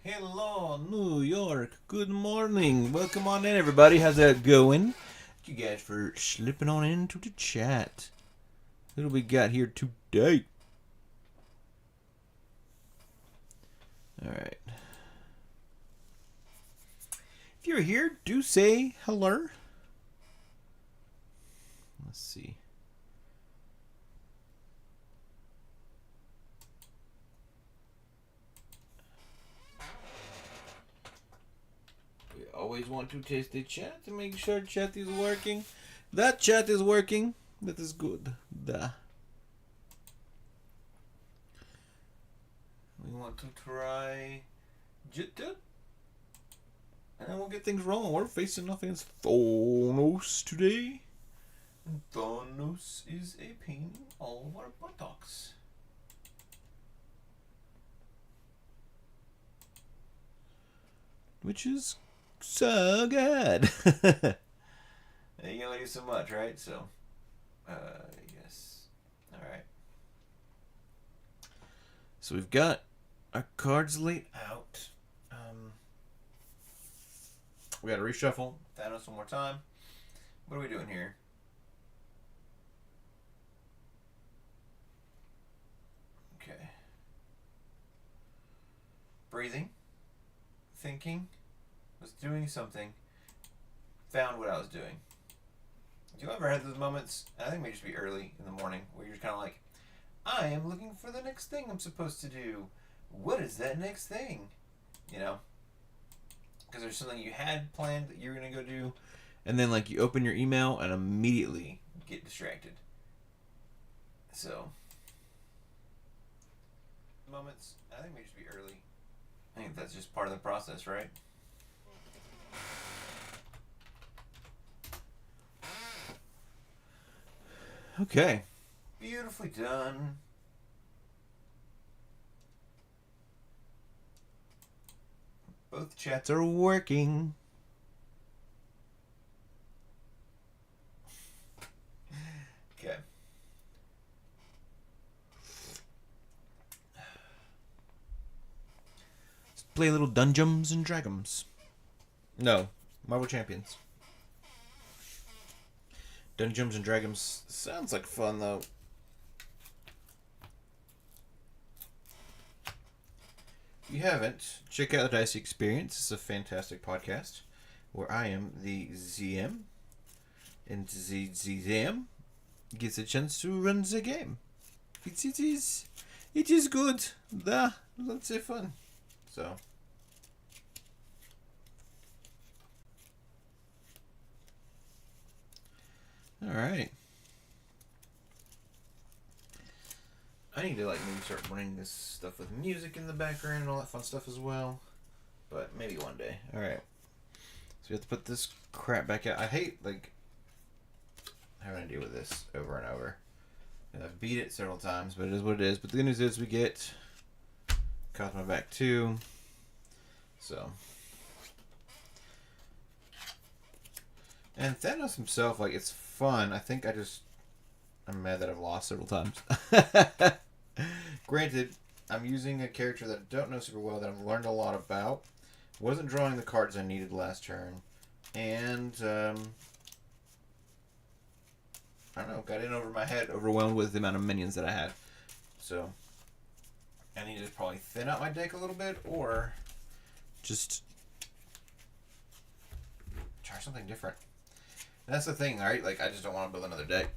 Hello, New York. Good morning. Welcome on in, everybody. How's that going? Thank you guys for slipping on into the chat. What do we got here today? Alright. If you're here, do say hello. Let's see. We always want to test the chat to make sure chat is working. That chat is working. That is good. Duh. We want to try Jitta. And we'll get things rolling. We're facing off against Thanos today. And Thanos is a pain in all of our buttocks. Which is so good. You can only do so much, right? So, yes. Alright. So we've got our cards laid out. We got to reshuffle Thanos one more time. What are we doing here? Okay. Breathing. Thinking. Was doing something. Found what I was doing. Do you ever have those moments? I think it may just be early in the morning where you're just kind of like, I am looking for the next thing I'm supposed to do. What is that next thing? You know? Because there's something you had planned that you're going to go do, and then like you open your email and immediately get distracted. So, moments, I think it may just be early. I think that's just part of the process, right? Okay. Beautifully done. Both chats are working. Okay. Let's play a little Dungeons and Dragons. No, Marvel Champions. Dungeons and Dragons sounds like fun, though. If you haven't, check out the Dicey Experience. It's a fantastic podcast where I am the ZM, and the ZM gets a chance to run the game. It is good. Let's have fun. So. Alright. I need to like maybe start running this stuff with music in the background and all that fun stuff as well. But maybe one day. Alright. So we have to put this crap back out. I hate like having to deal with this over and over. And I've beat it several times, but it is what it is. But the good news is we get Cosmo back too. So. And Thanos himself, like, it's fun. I think I'm mad that I've lost several times. Granted, I'm using a character that I don't know super well, that I've learned a lot about. Wasn't drawing the cards I needed last turn. And, I don't know, got in over my head, overwhelmed with the amount of minions that I had. So, I need to probably thin out my deck a little bit, or just try something different. And that's the thing, right? Like, I just don't want to build another deck.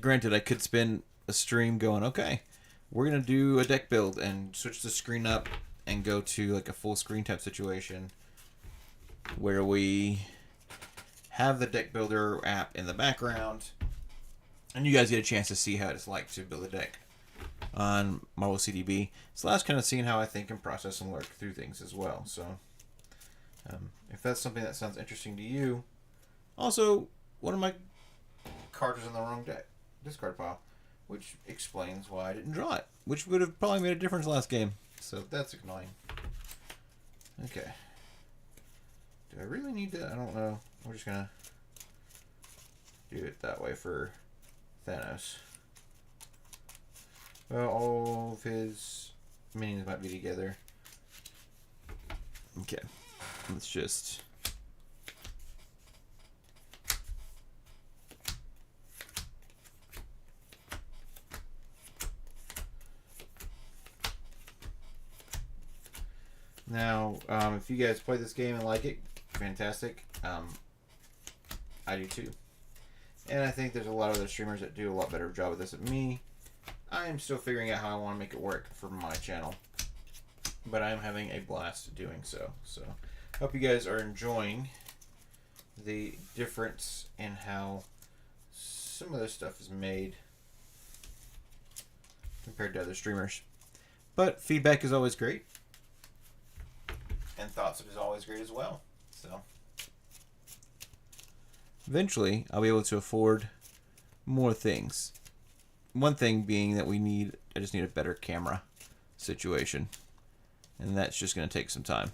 Granted, I could spend a stream going, okay, we're going to do a deck build and switch the screen up and go to, like, a full screen type situation where we have the deck builder app in the background and you guys get a chance to see how it's like to build a deck on Marvel CDB. So that's kind of seeing how I think and process and work through things as well. So, if that's something that sounds interesting to you. Also, one of my cards was in the wrong deck, discard pile, which explains why I didn't draw it, which would have probably made a difference last game. So that's annoying. Okay. Do I really need to? I don't know. We're just gonna do it that way for Thanos. Well, all of his minions might be together. Okay, let's just... Now, if you guys play this game and like it, fantastic. I do too. And I think there's a lot of other streamers that do a lot better job of this than me. I am still figuring out how I want to make it work for my channel. But I'm having a blast doing so. So, hope you guys are enjoying the difference in how some of this stuff is made compared to other streamers. But feedback is always great. And thoughts is always great as well. So eventually I'll be able to afford more things. One thing being that I just need a better camera situation. And that's just going to take some time.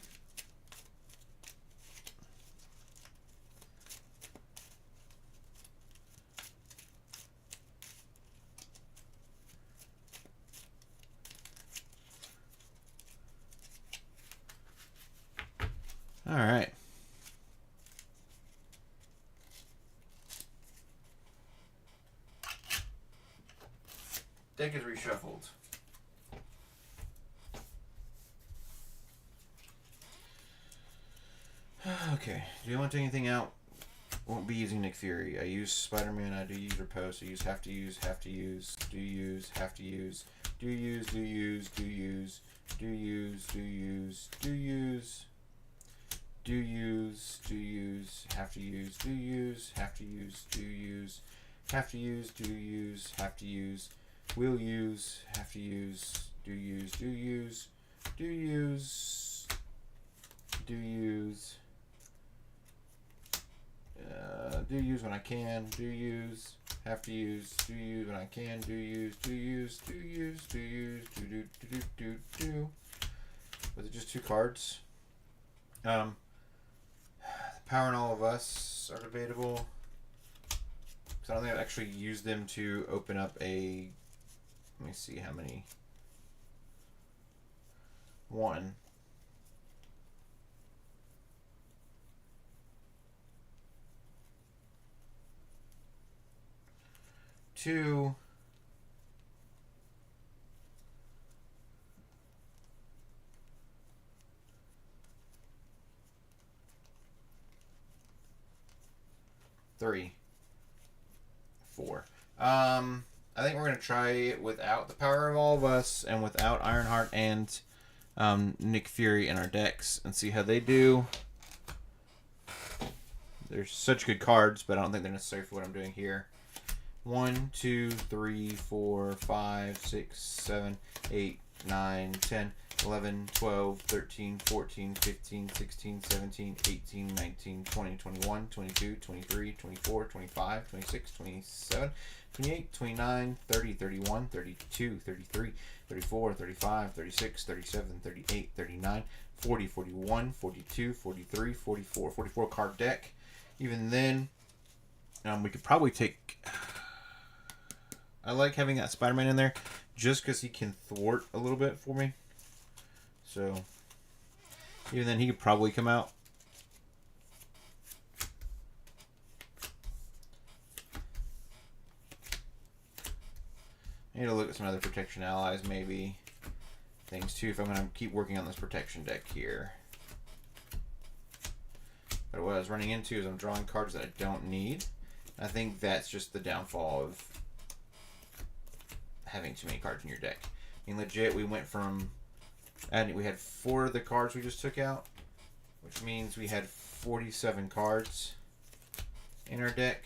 All right. Deck is reshuffled. Okay. Do you want to take anything out? Won't be using Nick Fury. I use Spider-Man. I do use Riposte. I use have to use, have to use, do use, have to use, do use, do use, do use, do use, do use, do use. Do use, do use, have to use, do use, have to use, do use, have to use, do use, have to use, will use, have to use, do use, do use, do use, do use, do use when I can, do use, have to use, do use when I can, do use, do use, do use, do use, do. Was it just 2 cards? Power and All of Us are debatable. Because I don't think I've actually used them to open up a... Let me see how many. 1. 2. 3. 4. I think we're going to try it without the Power of All of Us and without Ironheart and Nick Fury in our decks and see how they do. They're such good cards, but I don't think they're necessary for what I'm doing here. 1, 2, 3, 4, 5, 6, 7, 8, 9, 10, 11, 12, 13, 14, 15, 16, 17, 18, 19, 20, 21, 22, 23, 24, 25, 26, 27, 28, 29, 30, 31, 32, 33, 34, 35, 36, 37, 38, 39, 40, 41, 42, 43, 44. 44 card deck. Even then, we could probably take... I like having that Spider-Man in there just because he can thwart a little bit for me. So, even then, he could probably come out. I need to look at some other protection allies, maybe. Things, too, if I'm going to keep working on this protection deck here. But what I was running into is I'm drawing cards that I don't need. I think that's just the downfall of having too many cards in your deck. I mean, legit, we went from... And we had 4 of the cards we just took out, which means we had 47 cards in our deck.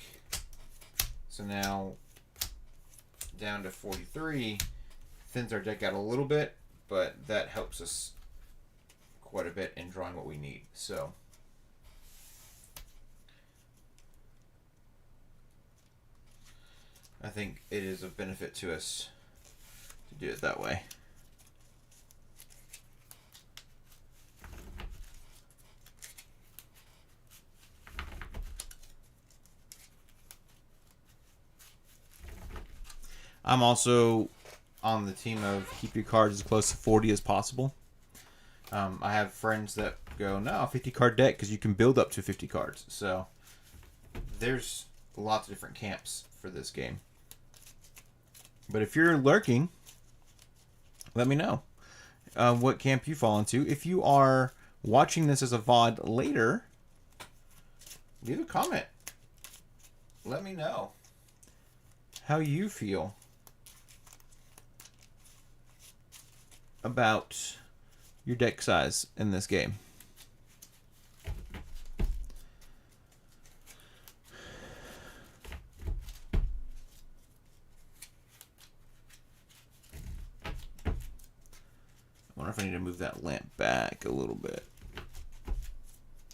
So now, down to 43, thins our deck out a little bit, but that helps us quite a bit in drawing what we need. So, I think it is of benefit to us to do it that way. I'm also on the team of keep your cards as close to 40 as possible. I have friends that go, no, 50 card deck because you can build up to 50 cards. So there's lots of different camps for this game. But if you're lurking, let me know what camp you fall into. If you are watching this as a VOD later, leave a comment. Let me know how you feel about your deck size in this game. I wonder if I need to move that lamp back a little bit.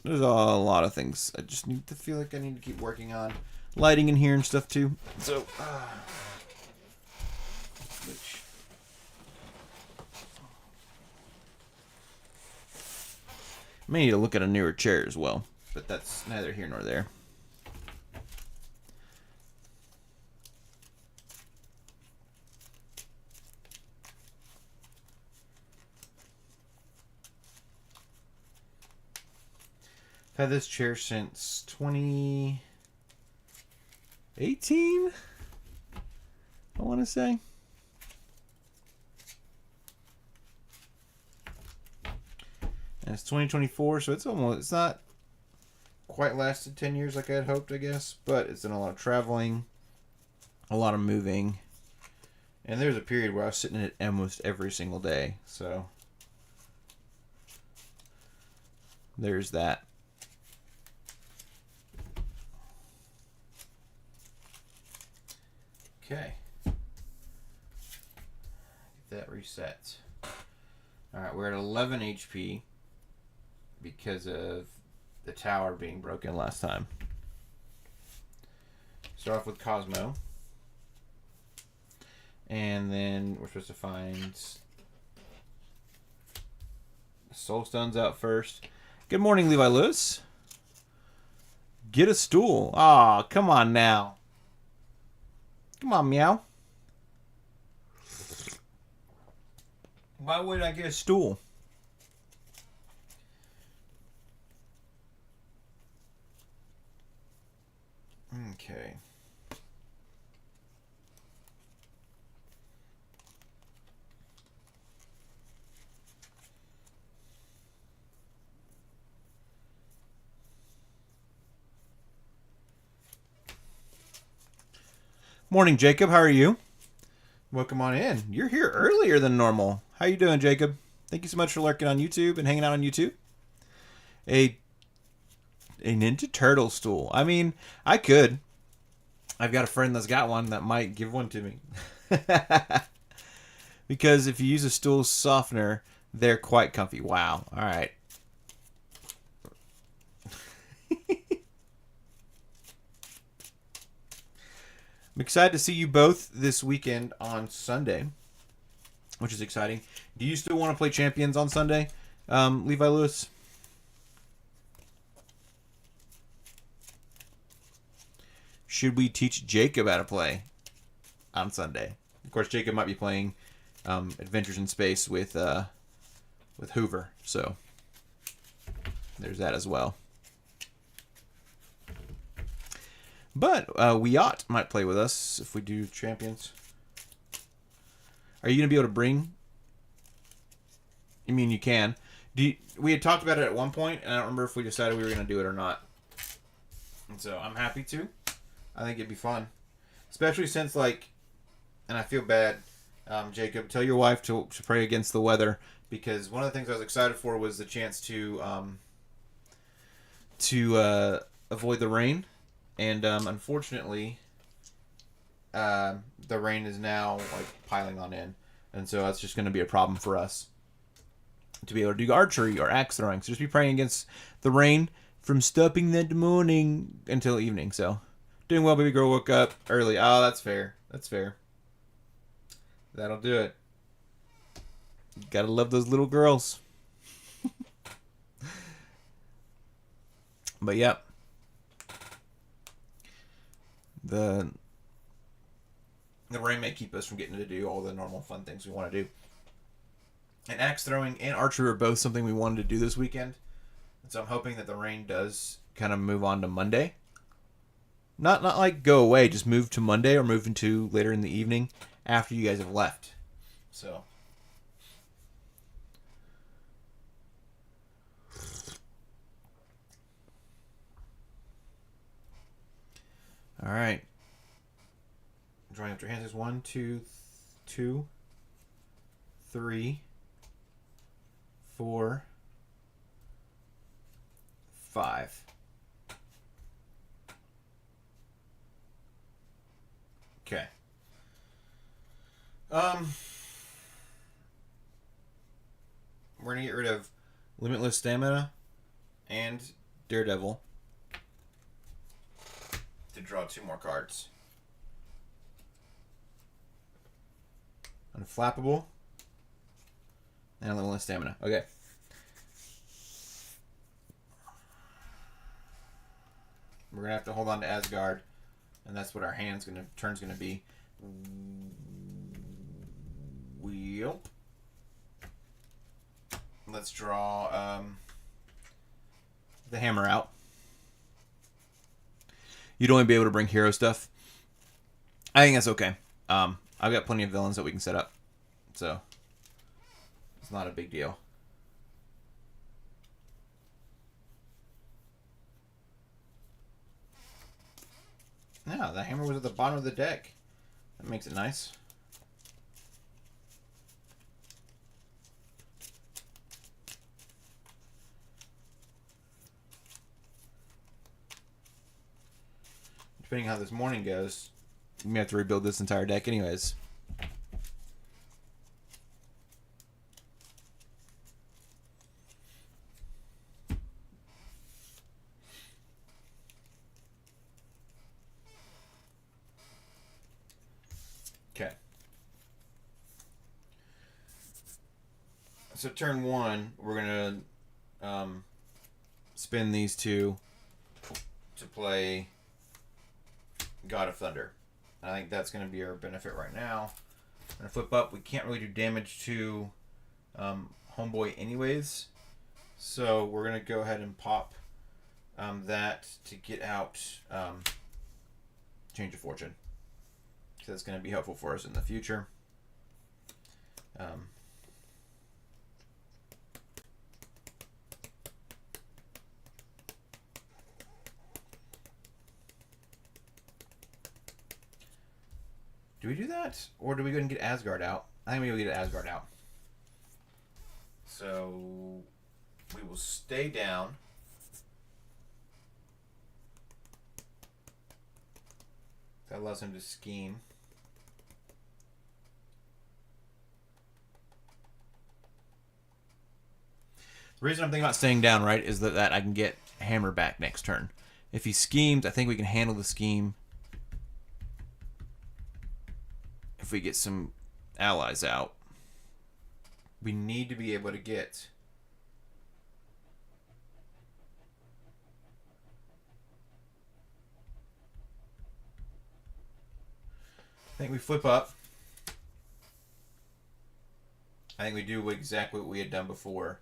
There's a lot of things I just need to feel like I need to keep working on. Lighting in here and stuff too. So, which may need to look at a newer chair as well, but that's neither here nor there. I've had this chair since 2018, I want to say. And it's 2024, so it's not quite lasted 10 years like I had hoped, I guess. But it's done a lot of traveling, a lot of moving. And there was a period where I was sitting in it almost every single day. So there's that. Okay. Get that reset. Alright, we're at 11 HP because of the tower being broken last time. Start off with Cosmo. And then we're supposed to find Soul Stones out first. Good morning, Levi Lewis. Get a stool. Aw, come on now. Come on, meow. Why would I get a stool? Okay. Morning, Jacob. How are you? Welcome on in. You're here earlier than normal. How you doing, Jacob? Thank you so much for lurking on YouTube and hanging out on YouTube. A Ninja Turtle stool. I mean, I could. I've got a friend that's got one that might give one to me. Because if you use a stool softener, they're quite comfy. Wow. All right. I'm excited to see you both this weekend on Sunday, which is exciting. Do you still want to play Champions on Sunday, Levi Lewis? Should we teach Jacob how to play on Sunday? Of course, Jacob might be playing Adventures in Space with Hoover, so there's that as well. But Wiat might play with us if we do Champions. Are you going to be able to bring? I mean, you can. We had talked about it at one point, and I don't remember if we decided we were going to do it or not. And so I'm happy to. I think it'd be fun. Especially since, like, and I feel bad, Jacob, tell your wife to pray against the weather, because one of the things I was excited for was the chance to avoid the rain. And unfortunately, the rain is now like piling on in, and so that's just going to be a problem for us to be able to do archery or axe throwing. So just be praying against the rain from stopping that morning until evening. So doing well, baby girl. Woke up early. Oh, that's fair. That's fair. That'll do it. Gotta love those little girls. But yep. The rain may keep us from getting to do all the normal fun things we want to do. And axe throwing and archery are both something we wanted to do this weekend. And so I'm hoping that the rain does kind of move on to Monday. Not like go away, just move to Monday or move into later in the evening after you guys have left. So. All right. Drawing up your hands is 1, 2, 2, 3, 4, 5. Okay. We're gonna get rid of Limitless Stamina and Daredevil to draw 2 more cards. Unflappable and Limitless Stamina. Okay. We're gonna have to hold on to Asgard, and that's what our turn's gonna be. Wheel. Let's draw the hammer out. You'd only be able to bring hero stuff. I think that's okay. I've got plenty of villains that we can set up, so it's not a big deal. Yeah, the hammer was at the bottom of the deck. That makes it nice. Depending on how this morning goes, we may have to rebuild this entire deck anyways. Okay. So turn 1, we're going to spin these 2 to play God of Thunder. I think that's going to be our benefit right now. I'm going to flip up. We can't really do damage to Homeboy anyways. So we're going to go ahead and pop that to get out Change of Fortune. So that's going to be helpful for us in the future. Do we do that? Or do we go and get Asgard out? I think we will get Asgard out. So we will stay down. That allows him to scheme. The reason I'm thinking about staying down, right, is that I can get Hammer back next turn. If he schemes, I think we can handle the scheme if we get some allies out. We need to be able to get I think we flip up. I think we do exactly what we had done before.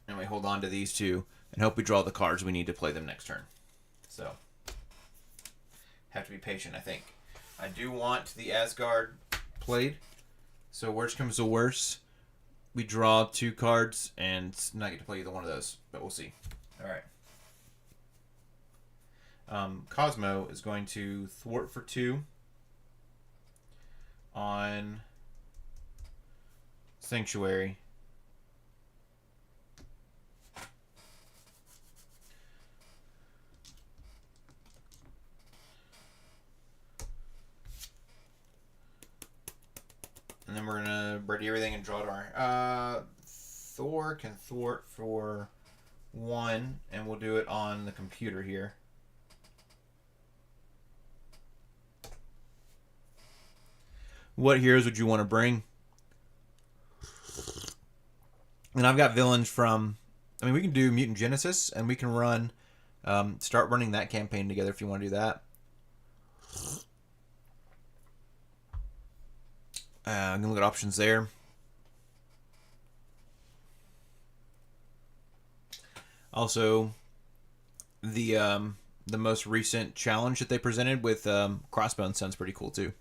And we hold on to these 2 and hope we draw the cards we need to play them next turn. So, have to be patient, I think. I do want the Asgard played. So, worst comes to worst, we draw 2 cards and not get to play either one of those. But we'll see. Alright. Cosmo is going to thwart for 2 on Sanctuary. And then we're going to ready everything and draw to our... Thor can thwart for 1, and we'll do it on the computer here. What heroes would you want to bring? And I've got villains from... I mean, we can do Mutant Genesis, and we can run... start running that campaign together if you want to do that. I'm gonna look at options there. Also, the most recent challenge that they presented with Crossbones sounds pretty cool too.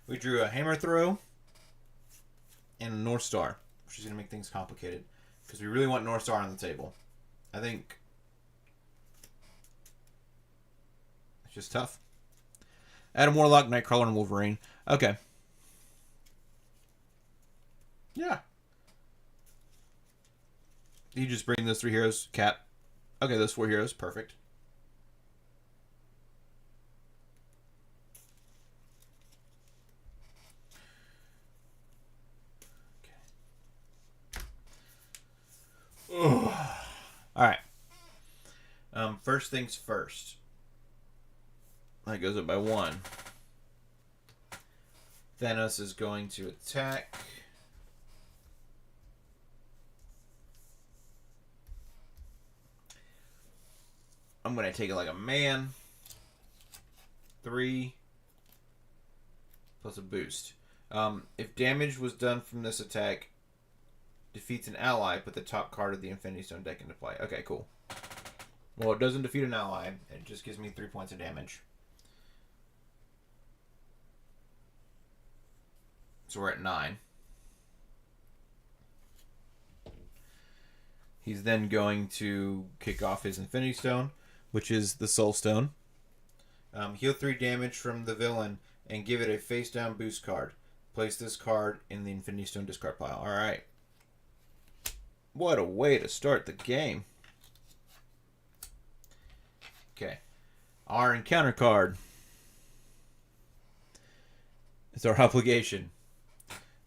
We drew a hammer throw and a North Star, which is going to make things complicated because we really want North Star on the table. I think it's just tough. Adam Warlock, Nightcrawler, and Wolverine. Okay. Yeah. You just bring those 3 heroes. Cap. Okay, those 4 heroes. Perfect. Okay. All right. First things first. That goes up by 1. Thanos is going to attack. I'm going to take it like a man. 3 plus a boost. If damage was done from this attack, defeats an ally, put the top card of the Infinity Stone deck into play. Okay, cool. Well, it doesn't defeat an ally. It just gives me 3 points of damage. So we're at 9. He's then going to kick off his Infinity Stone, which is the Soul Stone. Heal 3 damage from the villain and give it a face down boost card. Place this card in the Infinity Stone discard pile. Alright. What a way to start the game. Okay. Our encounter card. It's our obligation.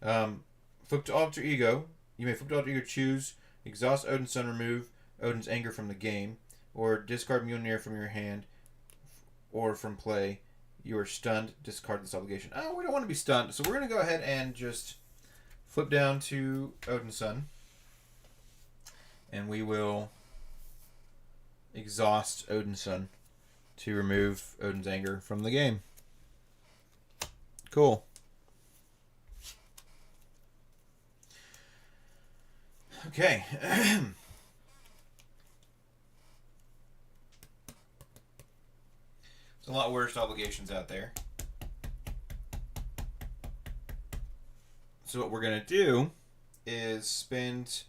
Flip to Alter Ego. You may flip to Alter Ego, choose exhaust Odin's Sun, remove Odin's anger from the game, or discard Mjolnir from your hand, or from play. You are stunned. Discard this obligation. Oh, we don't want to be stunned, so we're going to go ahead and just flip down to Odin's Sun, and we will exhaust Odin's Sun to remove Odin's anger from the game. Cool. Okay. There's a lot worse obligations out there. So what we're going to do is spend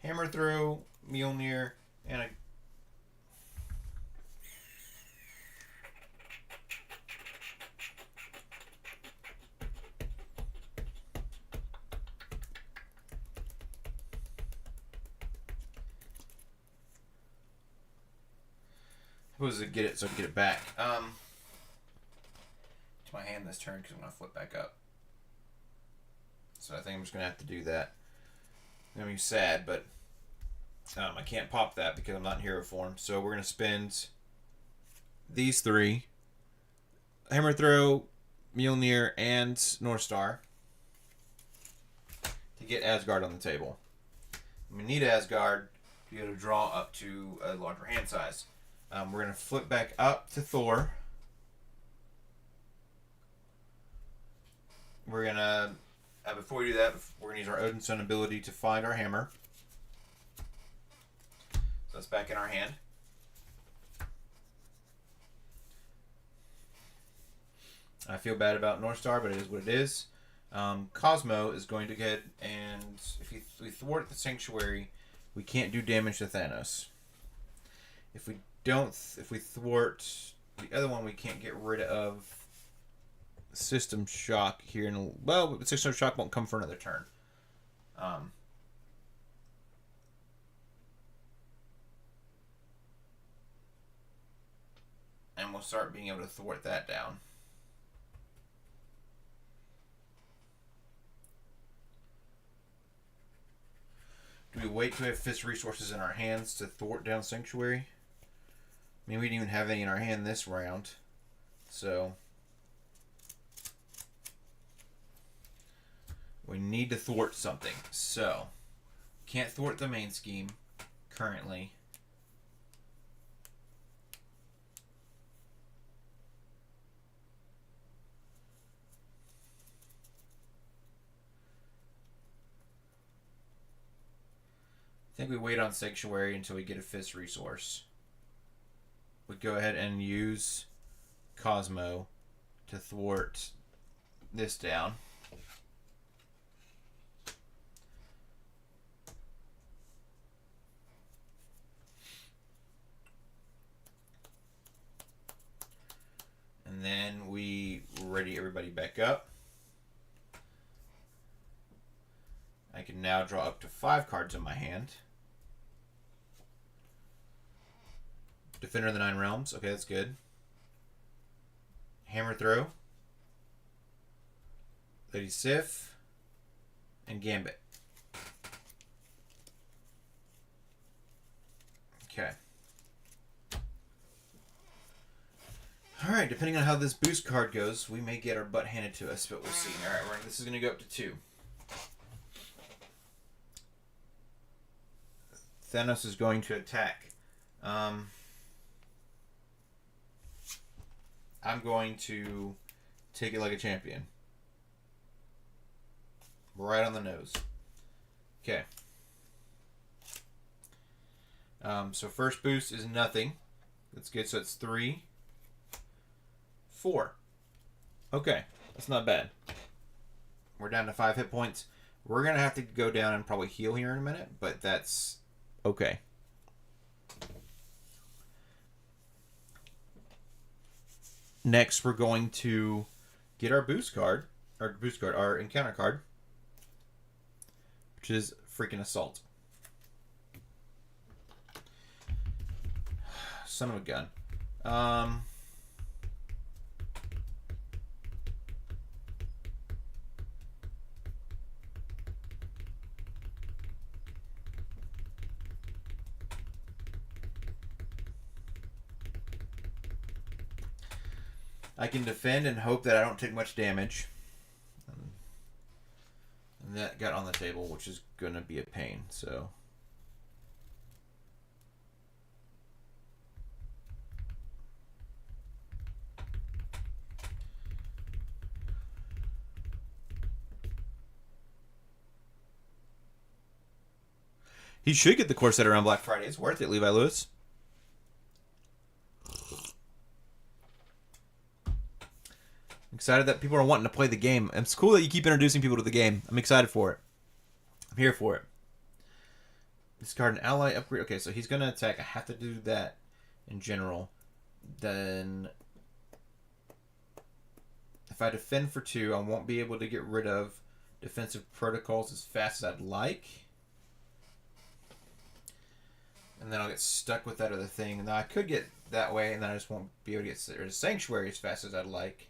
Hammer Throw, Mjolnir, and a... Supposed to get it so I can get it back. To my hand this turn because I'm going to flip back up. So I think I'm just going to have to do that. I'm going to be sad, but I can't pop that because I'm not in hero form. So we're going to spend these 3. Hammer Throw, Mjolnir, and North Star to get Asgard on the table. We need Asgard to be able to draw up to a larger hand size. We're going to flip back up to Thor. We're going to, before we do that, we're going to use our Odin's Sun ability to find our hammer. So that's back in our hand. I feel bad about North Star, but it is what it is. Cosmo is going to get, and if we thwart the Sanctuary, we can't do damage to Thanos. If we thwart the other one, we can't get rid of System Shock here. Well, System Shock won't come for another turn. And we'll start being able to thwart that down. Do we wait to have Fist resources in our hands to thwart down Sanctuary? I mean, we didn't even have any in our hand this round. So we need to thwart something. So can't thwart the main scheme currently. I think we wait on Sanctuary until we get a Fist resource. We go ahead and use Cosmo to thwart this down. And then we ready everybody back up. I can now draw up to 5 cards in my hand. Defender of the Nine Realms. Okay, that's good. Hammer Throw. Lady Sif. And Gambit. Okay. Alright, depending on how this boost card goes, we may get our butt handed to us, but we'll see. Alright, this is going to go up to 2. Thanos is going to attack. I'm going to take it like a champion. Right on the nose. Okay. So first boost is nothing. That's good. So it's 3, 4. Okay. That's not bad. We're down to 5 hit points. We're going to have to go down and probably heal here in a minute, but that's okay. Next, we're going to get our our encounter card, which is freaking Assault. Son of a gun. I can defend and hope that I don't take much damage. And that got on the table, which is going to be a pain, so... He should get the core set around Black Friday. It's worth it, Levi Lewis. Excited that people are wanting to play the game. It's cool that you keep introducing people to the game. I'm excited for it. I'm here for it. Discard an ally upgrade. Okay, so he's going to attack. I have to do that in general. Then if I defend for 2, I won't be able to get rid of defensive protocols as fast as I'd like. And then I'll get stuck with that other thing. Now I could get that way, and then I just won't be able to get rid of Sanctuary as fast as I'd like.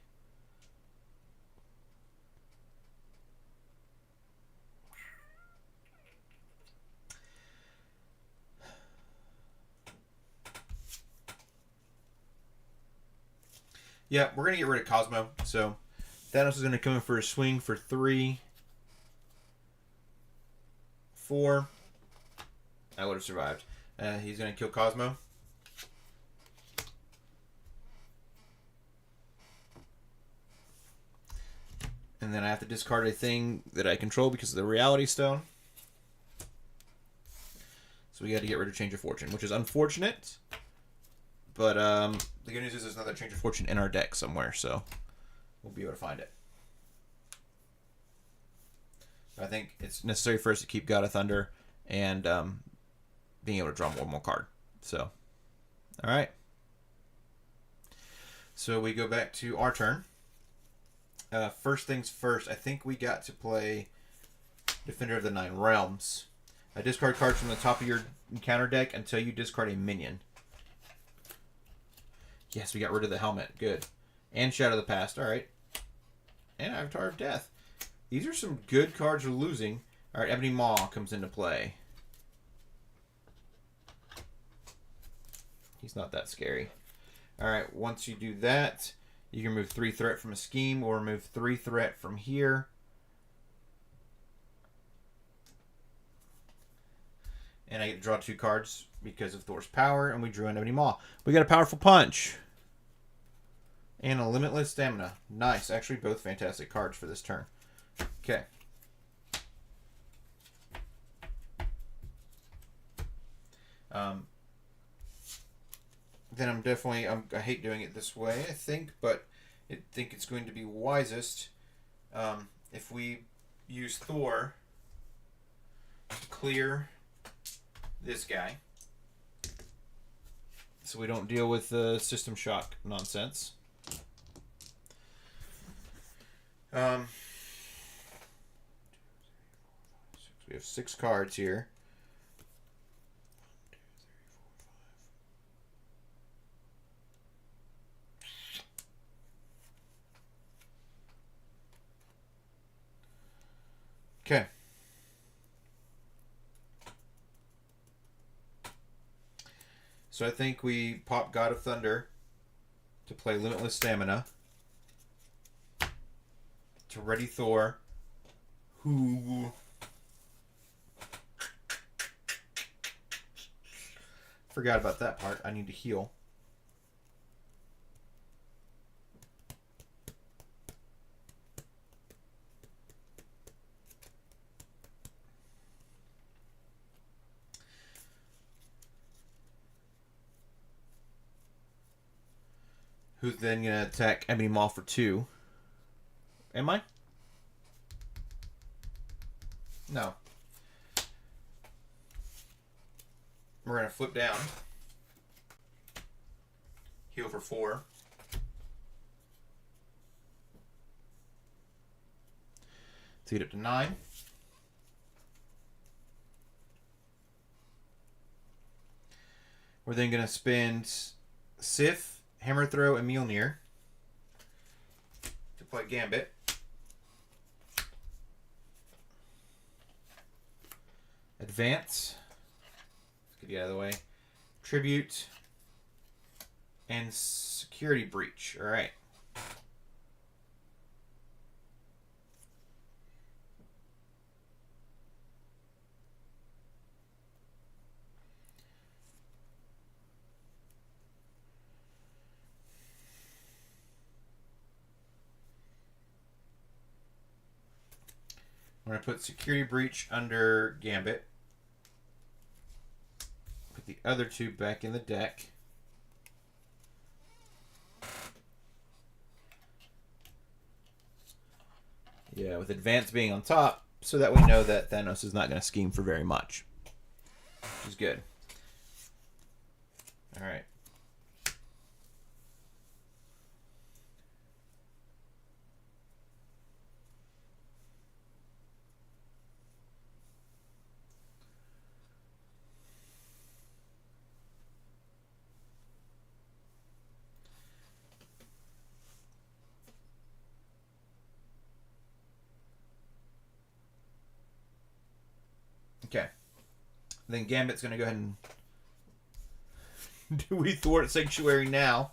Yeah, we're going to get rid of Cosmo. So Thanos is going to come in for a swing for 3, 4. I would have survived. He's going to kill Cosmo. And then I have to discard a thing that I control because of the Reality Stone. So we got to get rid of Change of Fortune, which is unfortunate. But the good news is there's another Change of Fortune in our deck somewhere, so we'll be able to find it. I think it's necessary for us to keep God of Thunder and being able to draw one more card. So, all right. So we go back to our turn. First things first, I think we got to play Defender of the Nine Realms. Discard cards from the top of your encounter deck until you discard a minion. Yes, we got rid of the helmet. Good. And Shadow of the Past. All right. And Avatar of Death. These are some good cards we're losing. All right, Ebony Maw comes into play. He's not that scary. All right, once you do that, you can remove 3 threat from a scheme or remove 3 threat from here. And I get to draw 2 cards because of Thor's power, and we drew an Ebony Maw. We got a powerful punch. And a limitless stamina. Nice. Actually, both fantastic cards for this turn. Okay. Then I hate doing it this way, I think, but I think it's going to be wisest if we use Thor to clear this guy, so we don't deal with the system shock nonsense. So we have 6 cards here. 'Kay. So I think we pop God of Thunder to play Limitless Stamina to ready Thor, who forgot about that part. I need to heal. Who's then going to attack Ebony Maw for 2. Am I? No. We're going to flip down. Heal for 4. Let's get up to 9. We're then going to spend Sif, Hammer Throw, and Mjolnir to play Gambit. Advance. Let's get you out of the way. Tribute. And Security Breach. Alright. I'm going to put Security Breach under Gambit. Put the other 2 back in the deck. Yeah, with Advance being on top, so that we know that Thanos is not going to scheme for very much. Which is good. Alright. Okay. Then Gambit's going to go ahead and... Do we thwart Sanctuary now?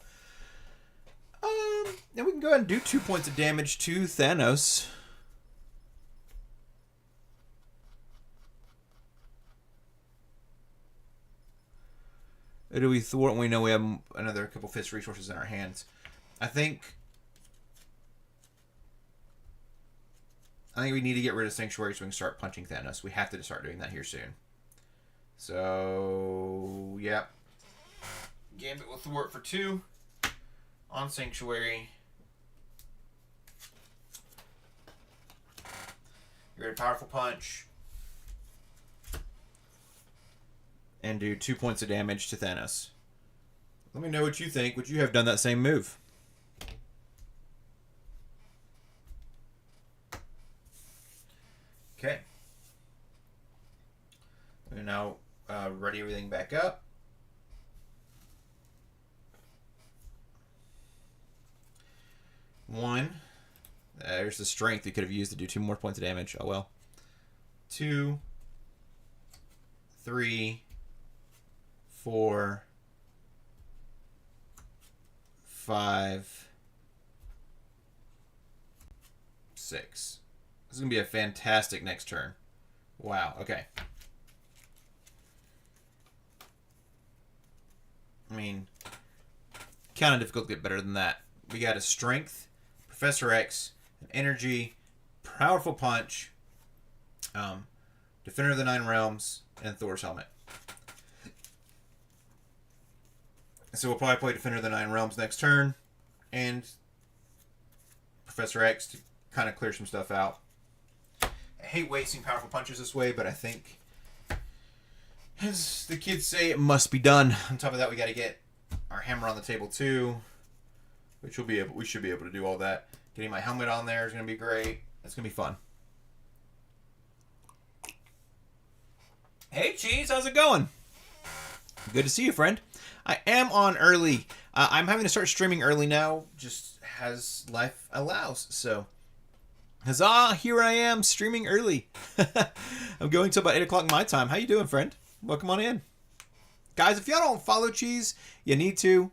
Then we can go ahead and do 2 points of damage to Thanos. Or do we thwart when we know we have another couple fist resources in our hands? I think we need to get rid of Sanctuary so we can start punching Thanos. We have to start doing that here soon. So, yeah. Gambit will thwart for 2 on Sanctuary. Get rid of Powerful Punch. And do 2 points of damage to Thanos. Let me know what you think. Would you have done that same move? Okay. We now ready everything back up. One. There's the strength we could have used to do 2 more points of damage. Oh well. 2, 3, 4, 5, 6. This is going to be a fantastic next turn. Wow, okay. I mean, kind of difficult to get better than that. We got a strength, Professor X, an energy, powerful punch, Defender of the Nine Realms, and Thor's helmet. So we'll probably play Defender of the Nine Realms next turn, and Professor X to kind of clear some stuff out. I hate wasting powerful punches this way, but I think, as the kids say, it must be done. On top of that, we got to get our hammer on the table too, which we should be able to do all that. Getting my helmet on there is going to be great. It's going to be fun. Hey, Cheese, how's it going? Good to see you, friend. I am on early. I'm having to start streaming early now, just as life allows. So, huzzah, here I am, streaming early. I'm going till about 8 o'clock my time. How you doing, friend? Welcome on in. Guys, if y'all don't follow Cheese, you need to.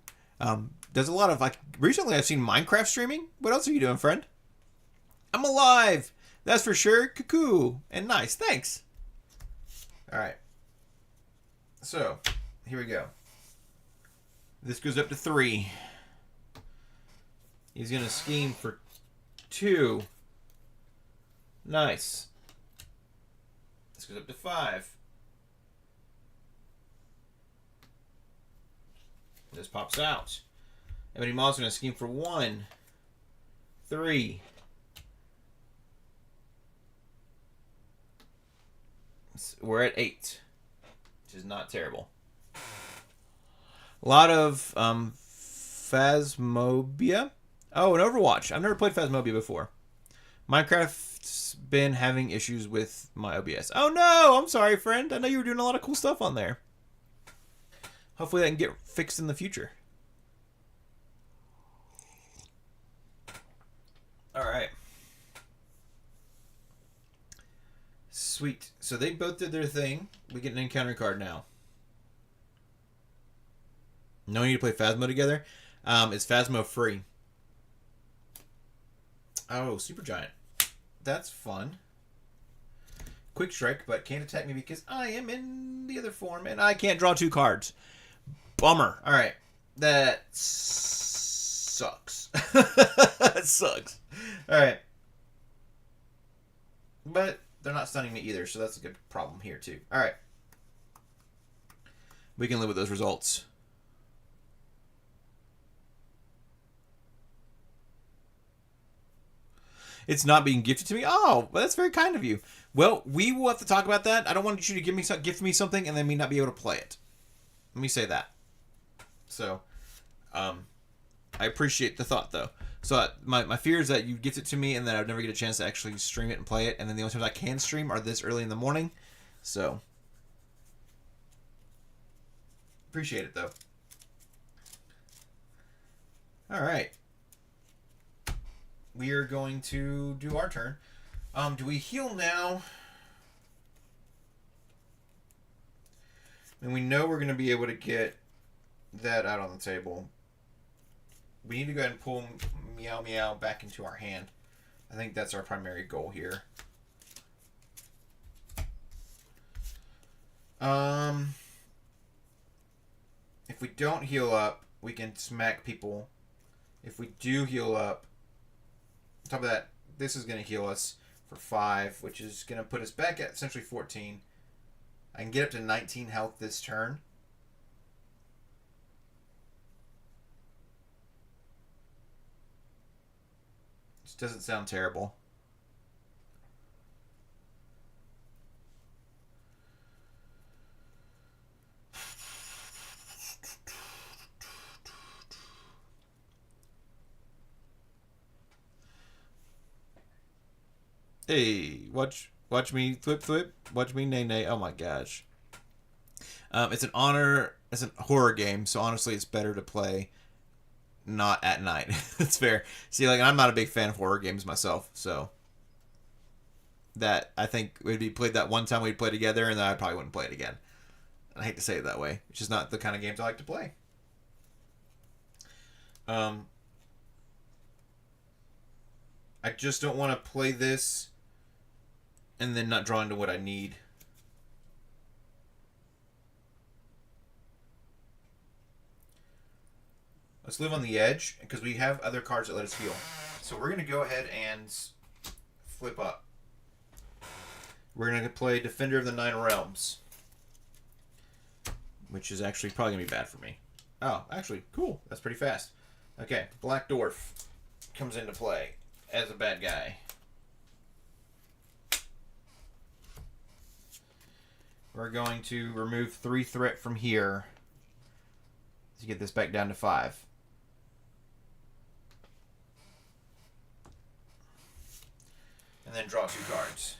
There's a lot of, recently I've seen Minecraft streaming. What else are you doing, friend? I'm alive. That's for sure. Cuckoo. And nice. Thanks. All right. So, here we go. This goes up to 3. He's going to scheme for 2. Nice. This goes up to 5. This pops out. Ebony Maw's going to scheme for 1. 3. We're at 8. Which is not terrible. A lot of Phasmophobia. Oh, and Overwatch. I've never played Phasmophobia before. Minecraft's been having issues with my OBS. Oh no! I'm sorry, friend. I know you were doing a lot of cool stuff on there. Hopefully that can get fixed in the future. Alright. Sweet. So they both did their thing. We get an encounter card now. No need to play Phasmo together. It's Phasmo free. Oh, Super Giant. That's fun. Quick Strike, but can't attack me because I am in the other form and I can't draw 2 cards. Bummer. Alright. That sucks. That sucks. Alright. But they're not stunning me either, so that's a good problem here too. Alright. We can live with those results. It's not being gifted to me. Oh, well, that's very kind of you. Well, we will have to talk about that. I don't want you to gift me something and then me not be able to play it. Let me say that. So, I appreciate the thought though. So my fear is that you gift it to me and then I would never get a chance to actually stream it and play it. And then the only times I can stream are this early in the morning. So, appreciate it though. All right. We are going to do our turn. Do we heal now? And we know we're going to be able to get that out on the table. We need to go ahead and pull Meow Meow back into our hand. I think that's our primary goal here. If we don't heal up, we can smack people. If we do heal up, on top of that, this is going to heal us for 5, which is going to put us back at essentially 14. I can get up to 19 health this turn. This doesn't sound terrible. Hey, watch me thwip. Watch me nay. Oh my gosh. It's a horror game, so honestly it's better to play not at night. That's fair. See, I'm not a big fan of horror games myself, so that I think we'd be played that one time we'd play together and then I probably wouldn't play it again. I hate to say it that way. It's just not the kind of games I like to play. I just don't want to play this and then not draw into what I need. Let's live on the edge because we have other cards that let us heal. So we're going to go ahead and flip up. We're going to play Defender of the Nine Realms, which is actually probably going to be bad for me. Oh, actually, cool. That's pretty fast. Okay, Black Dwarf comes into play as a bad guy. We're going to remove 3 threat from here to get this back down to 5. And then draw 2 cards.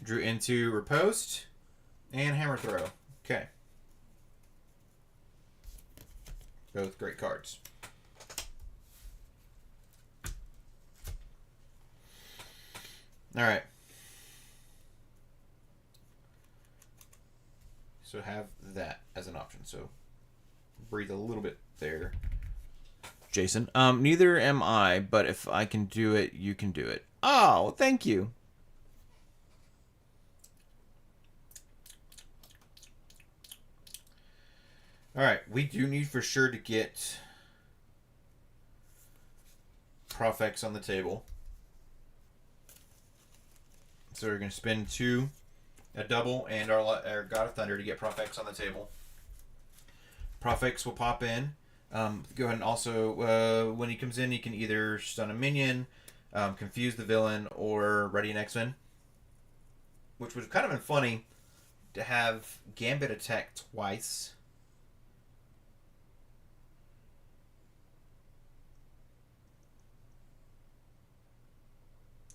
Drew into Riposte and Hammer Throw. Okay. Both great cards. Alright. So have that as an option. So breathe a little bit there, Jason. Neither am I, but if I can do it, you can do it. Oh, thank you. Alright, we do need for sure to get Profex on the table. So we're going to spend 2, a double, and our God of Thunder to get Profex on the table. Profex will pop in. Go ahead and also, when he comes in, he can either stun a minion, confuse the villain, or ready an X-Men. Which would kind of been funny to have Gambit attack twice.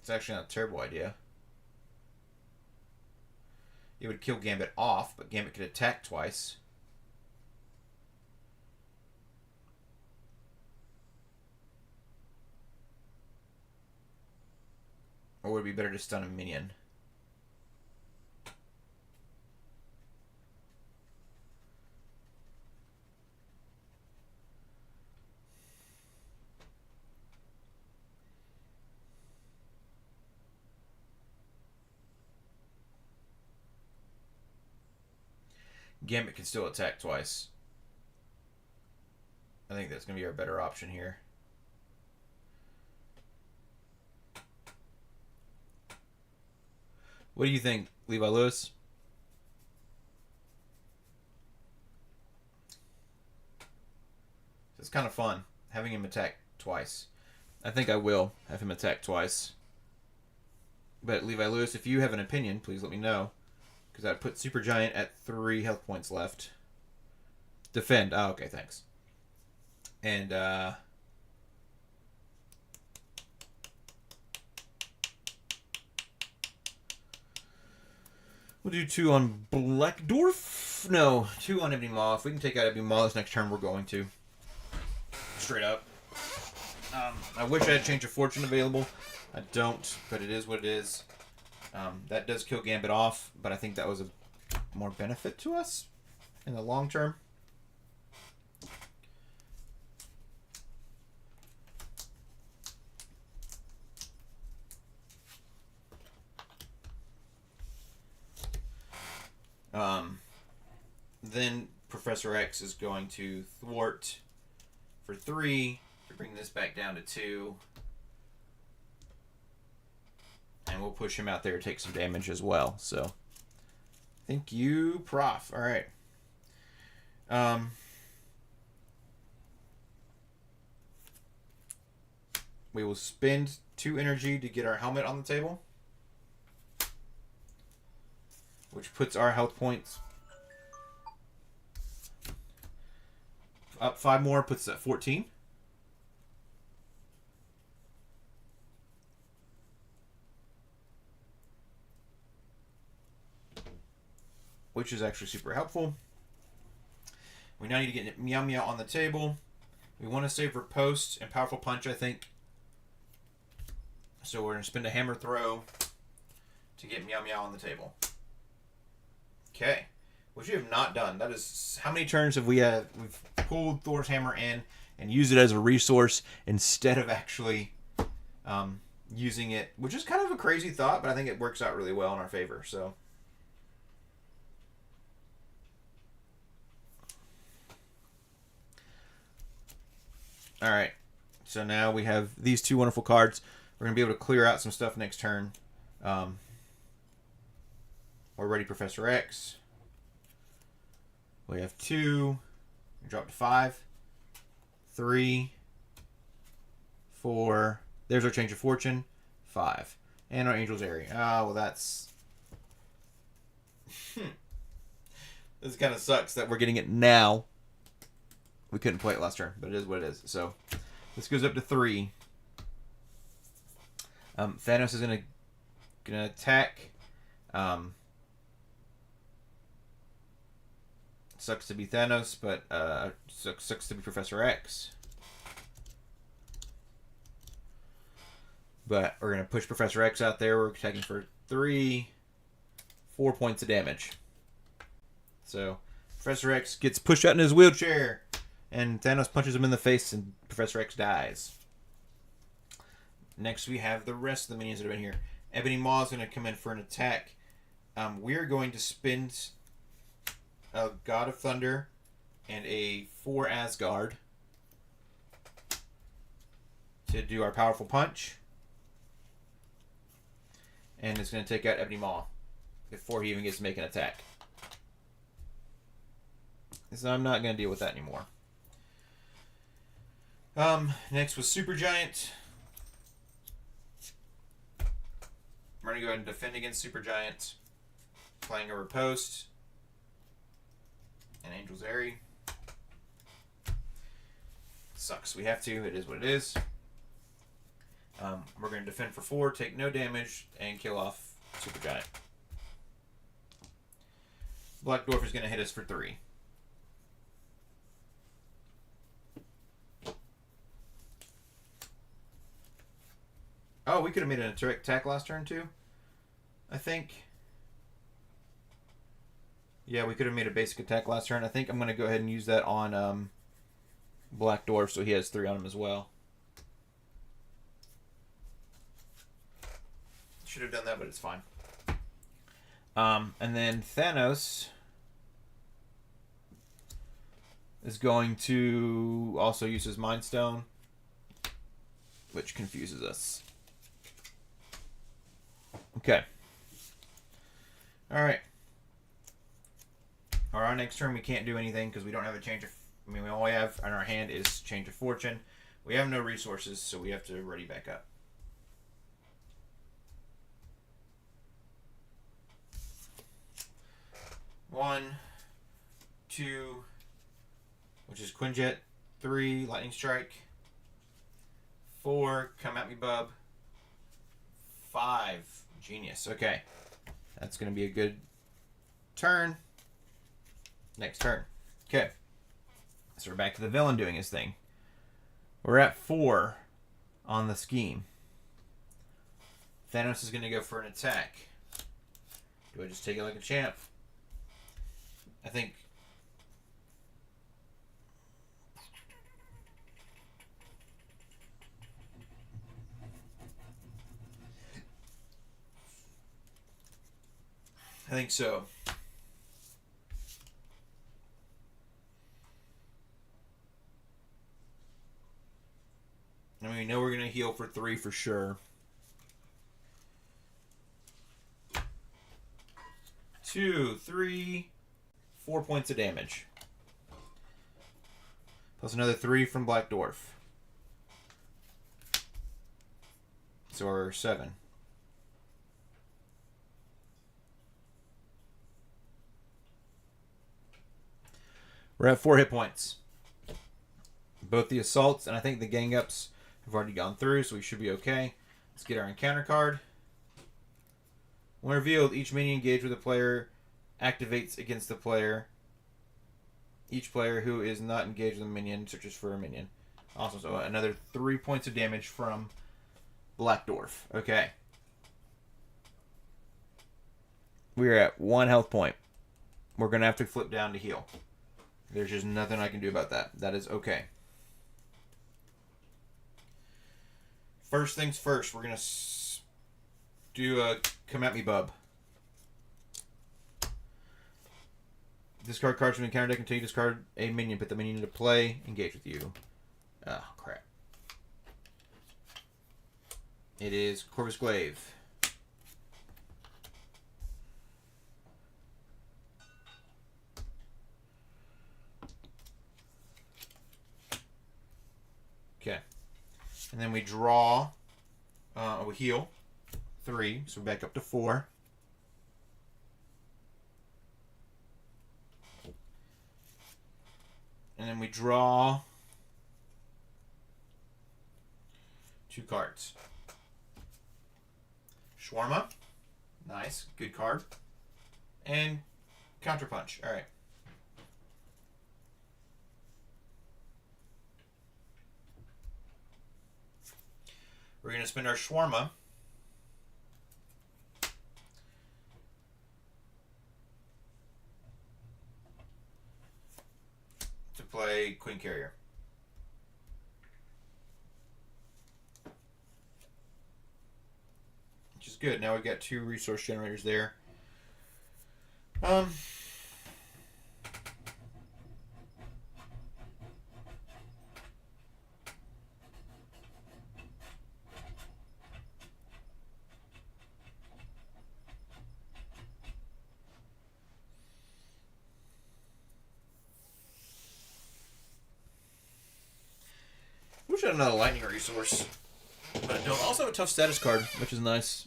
It's actually not a terrible idea. It would kill Gambit off, but Gambit could attack twice. Or would it be better to stun a minion? Gambit can still attack twice. I think that's going to be our better option here. What do you think, Levi Lewis? It's kind of fun having him attack twice. I think I will have him attack twice. But Levi Lewis, if you have an opinion, please let me know. Because I'd put Supergiant at 3 health points left. Defend. Oh, okay, thanks. And, we'll do 2 on Black Dwarf. No, 2 on Ebony Maw. If we can take out Ebony Maw this next turn, we're going to. Straight up. I wish I had Change of Fortune available. I don't, but it is what it is. That does kill Gambit off, but I think that was a more benefit to us in the long term. Then Professor X is going to thwart for 3 to bring this back down to 2. And we'll push him out there to take some damage as well. So, thank you, Prof. All right. We will spend 2 energy to get our helmet on the table, which puts our health points up 5 more, puts us at 14. Which is actually super helpful. We now need to get Meow Meow on the table. We want to save Riposte and Powerful Punch, I think. So we're going to spend a Hammer Throw to get Meow Meow on the table. Okay. Which we have not done. That is, how many turns have we had? We've pulled Thor's Hammer in and used it as a resource instead of actually using it, which is kind of a crazy thought, but I think it works out really well in our favor. So Alright. So now we have these two wonderful cards. We're going to be able to clear out some stuff next turn. We're ready, Professor X. We have 2. Drop to 5. 3. 4. There's our change of fortune. 5. And our Angel's Area. Ah, well, that's... This kind of sucks that we're getting it now. We couldn't play it last turn, but it is what it is. So, this goes up to 3. Thanos is gonna attack. Sucks to be Thanos, but sucks to be Professor X. But we're gonna push Professor X out there. We're attacking for 4 points of damage. So Professor X gets pushed out in his wheelchair, and Thanos punches him in the face, and Professor X dies. Next, we have the rest of the minions that have been here. Ebony Maw is going to come in for an attack. We're going to spend a God of Thunder and a 4 Asgard to do our powerful punch. And it's going to take out Ebony Maw before he even gets to make an attack. So I'm not going to deal with that anymore. Next was Supergiant. We're going to go ahead and defend against Supergiant. Playing a Riposte. And Angel's Area. Sucks. We have to. It is what it is. We're going to defend for 4, take no damage, and kill off Supergiant. Black Dwarf is going to hit us for 3. Oh, we could have made an attack last turn too, I think. Yeah, we could have made a basic attack last turn. I think I'm going to go ahead and use that on Black Dwarf so he has 3 on him as well. Should have done that, but it's fine. And then Thanos is going to also use his Mind Stone, which confuses us. Okay. Alright. Our next turn we can't do anything because we don't have a change of... I mean, we all we have in our hand is change of fortune. We have no resources, so we have to ready back up. One, 2, which is Quinjet. 3, Lightning Strike. 4, come at me, bub. 5, Genius. Okay. That's going to be a good turn. Next turn. Okay. So we're back to the villain doing his thing. We're at 4 on the scheme. Thanos is going to go for an attack. Do I just take it like a champ? I think... I think so. I mean, we know we're going to heal for 3 for sure. 2, 3, 4 points of damage. Plus another 3 from Black Dwarf. So we're 7. We're at 4 hit points. Both the assaults and I think the gang ups have already gone through, so we should be okay. Let's get our encounter card. When revealed, each minion engaged with a player activates against the player. Each player who is not engaged with a minion searches for a minion. Awesome. So another 3 points of damage from Black Dwarf. Okay. We're at 1 health point. We're going to have to flip down to heal. There's just nothing I can do about that. That is okay. First things first, we're going to do a come at me, bub. Discard cards from the encounter deck until you discard a minion. Put the minion into play. Engage with you. Oh, crap. It is Corvus Glaive. Okay. And then we draw, we heal 3, so we're back up to 4. And then we draw 2 cards. Shawarma. Nice. Good card. And Counterpunch. Alright. We're going to spend our Shawarma to play Queen Carrier. Which is good. Now we've got 2 resource generators there. Wish I had another lightning resource. But I don't. Also have a tough status card, which is nice.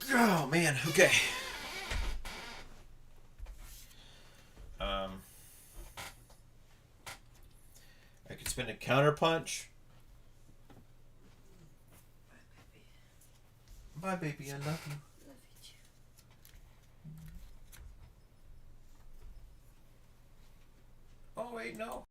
Oh, man. Okay. I could spend a Counterpunch. Bye, baby. I love you. Oh, wait, no.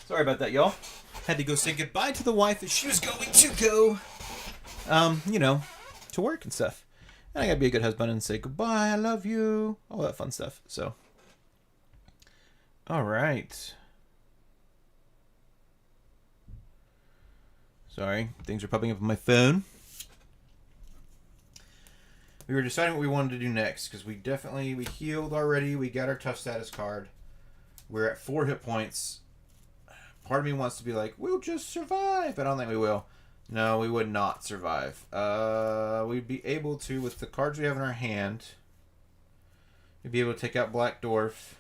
Sorry about that, y'all. Had to go say goodbye to the wife as she was going to go, you know, to work and stuff. And I gotta be a good husband and say goodbye, I love you, all that fun stuff. So, all right. Sorry, things are popping up on my phone. We were deciding what we wanted to do next because we healed already. We got our tough status card. We're at 4 hit points. Part of me wants to be like, we'll just survive. I don't think we will. No, we would not survive. We'd be able to, with the cards we have in our hand, we'd be able to take out Black Dwarf.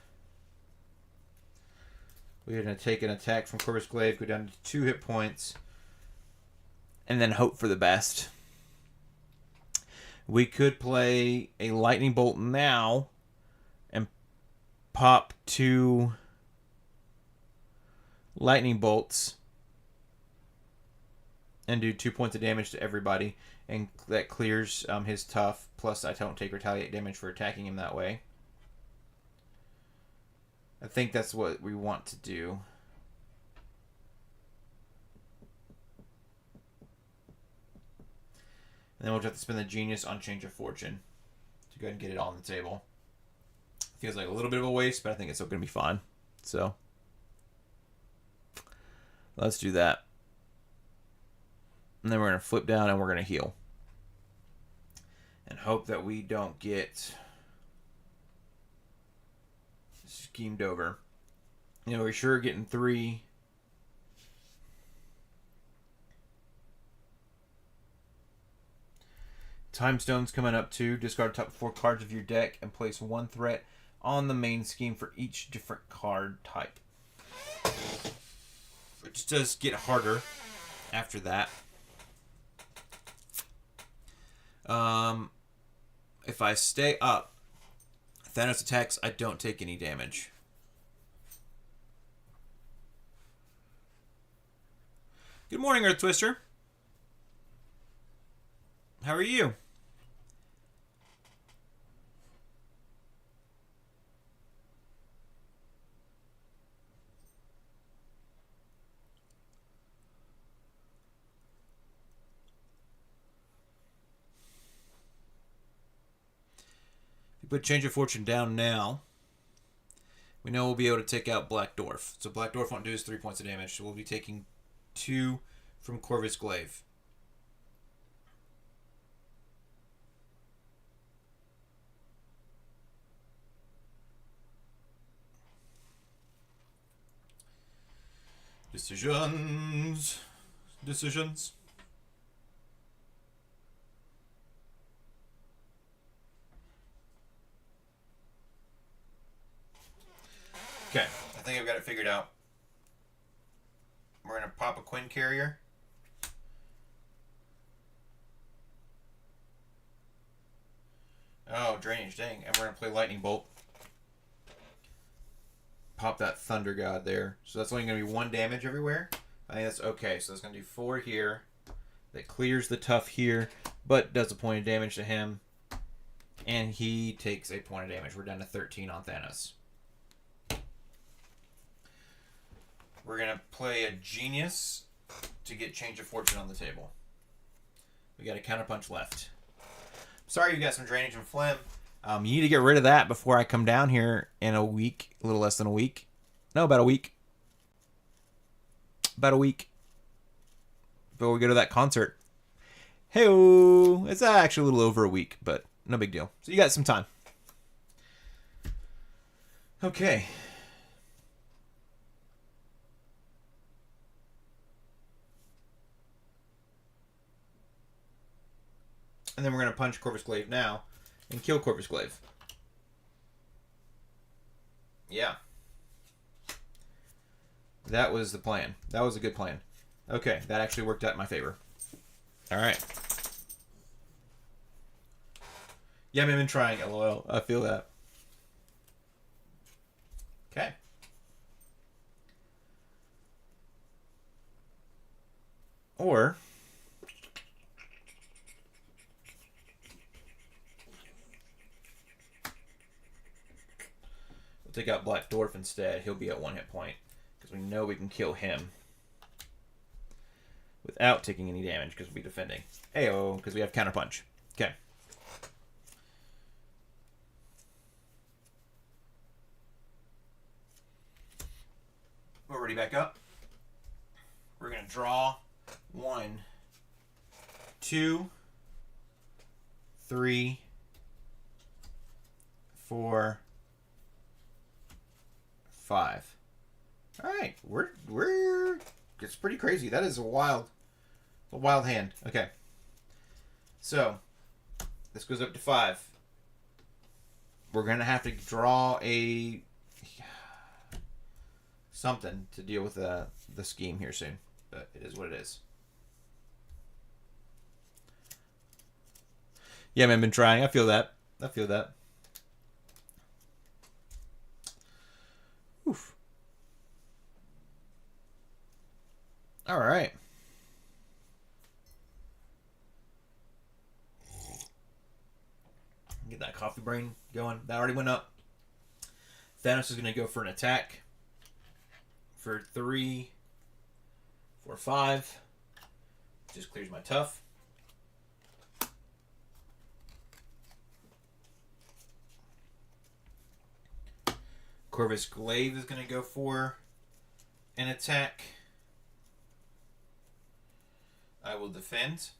We're going to take an attack from Corvus Glaive, go down to 2 hit points, and then hope for the best. We could play a Lightning Bolt now and pop 2 Lightning Bolts and do 2 points of damage to everybody, and that clears his tough, plus I don't take retaliate damage for attacking him that way. I think that's what we want to do. And then we'll have to spend the Genius on Change of Fortune to go ahead and get it on the table. Feels like a little bit of a waste, but I think it's still going to be fine. So, let's do that. And then we're going to flip down and we're going to heal. And hope that we don't get schemed over. You know, we're sure getting 3... Time Stone's coming up too. Discard top 4 cards of your deck and place 1 threat on the main scheme for each different card type. It just does get harder after that. If I stay up, Thanos attacks, I don't take any damage. Good morning, Earth Twister. How are you? If we put Change of Fortune down now, we know we'll be able to take out Black Dwarf. So Black Dwarf won't do his 3 points of damage. So we'll be taking 2 from Corvus Glaive. Decisions. Okay, I think I've got it figured out. We're going to pop a Quinn Carrier. Oh, Drainage, dang. And we're going to play Lightning Bolt. Pop that Thunder God there. So that's only going to be 1 damage everywhere. I think that's okay. So that's going to do 4 here. That clears the tough here, but does a point of damage to him. And he takes a point of damage. We're down to 13 on Thanos. We're going to play a Genius to get Change of Fortune on the table. We got a Counterpunch left. Sorry you got some Drainage and Phlegm. You need to get rid of that before I come down here in a week. A little less than a week. No, about a week. About a week. Before we go to that concert. Hey-o! It's actually a little over a week, but no big deal. So you got some time. Okay. And then we're going to punch Corvus Glaive now and kill Corvus Glaive. Yeah. That was the plan. That was a good plan. Okay, that actually worked out in my favor. All right. Yeah, I've been trying, LOL. I feel that. Okay. Or we'll take out Black Dwarf instead. He'll be at 1 hit point. because we know we can kill him without taking any damage because we'll be defending. Ayo, because we have counterpunch. Okay. We're already back up. We're going to draw 1, 2, 3, 4, 5. All right, we're it's pretty crazy. That is a wild hand. Okay, so this goes up to 5. We're gonna have to draw a something to deal with the scheme here soon, but it is what it is. Yeah, man, been trying. I feel that. Oof. All right. Get that coffee brain going. That already went up. Thanos is going to go for an attack for 3, 4, 5. Just clears my tough. Corvus Glaive is going to go for an attack. I will defend.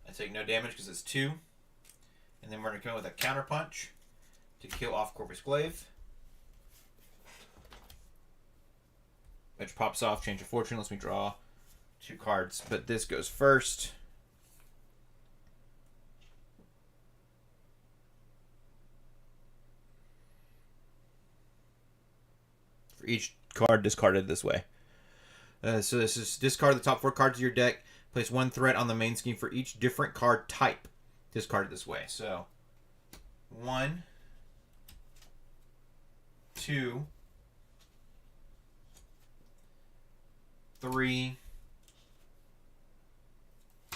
I take no damage because it's 2. And then we're going to come with a counter punch to kill off Corvus Glaive. Which pops off, Change of Fortune, lets me draw 2 cards. But this goes first. For each card discarded this way. So this is discard the top 4 cards of your deck. Place 1 threat on the main scheme for each different card type discarded this way. So 1, 2, 3.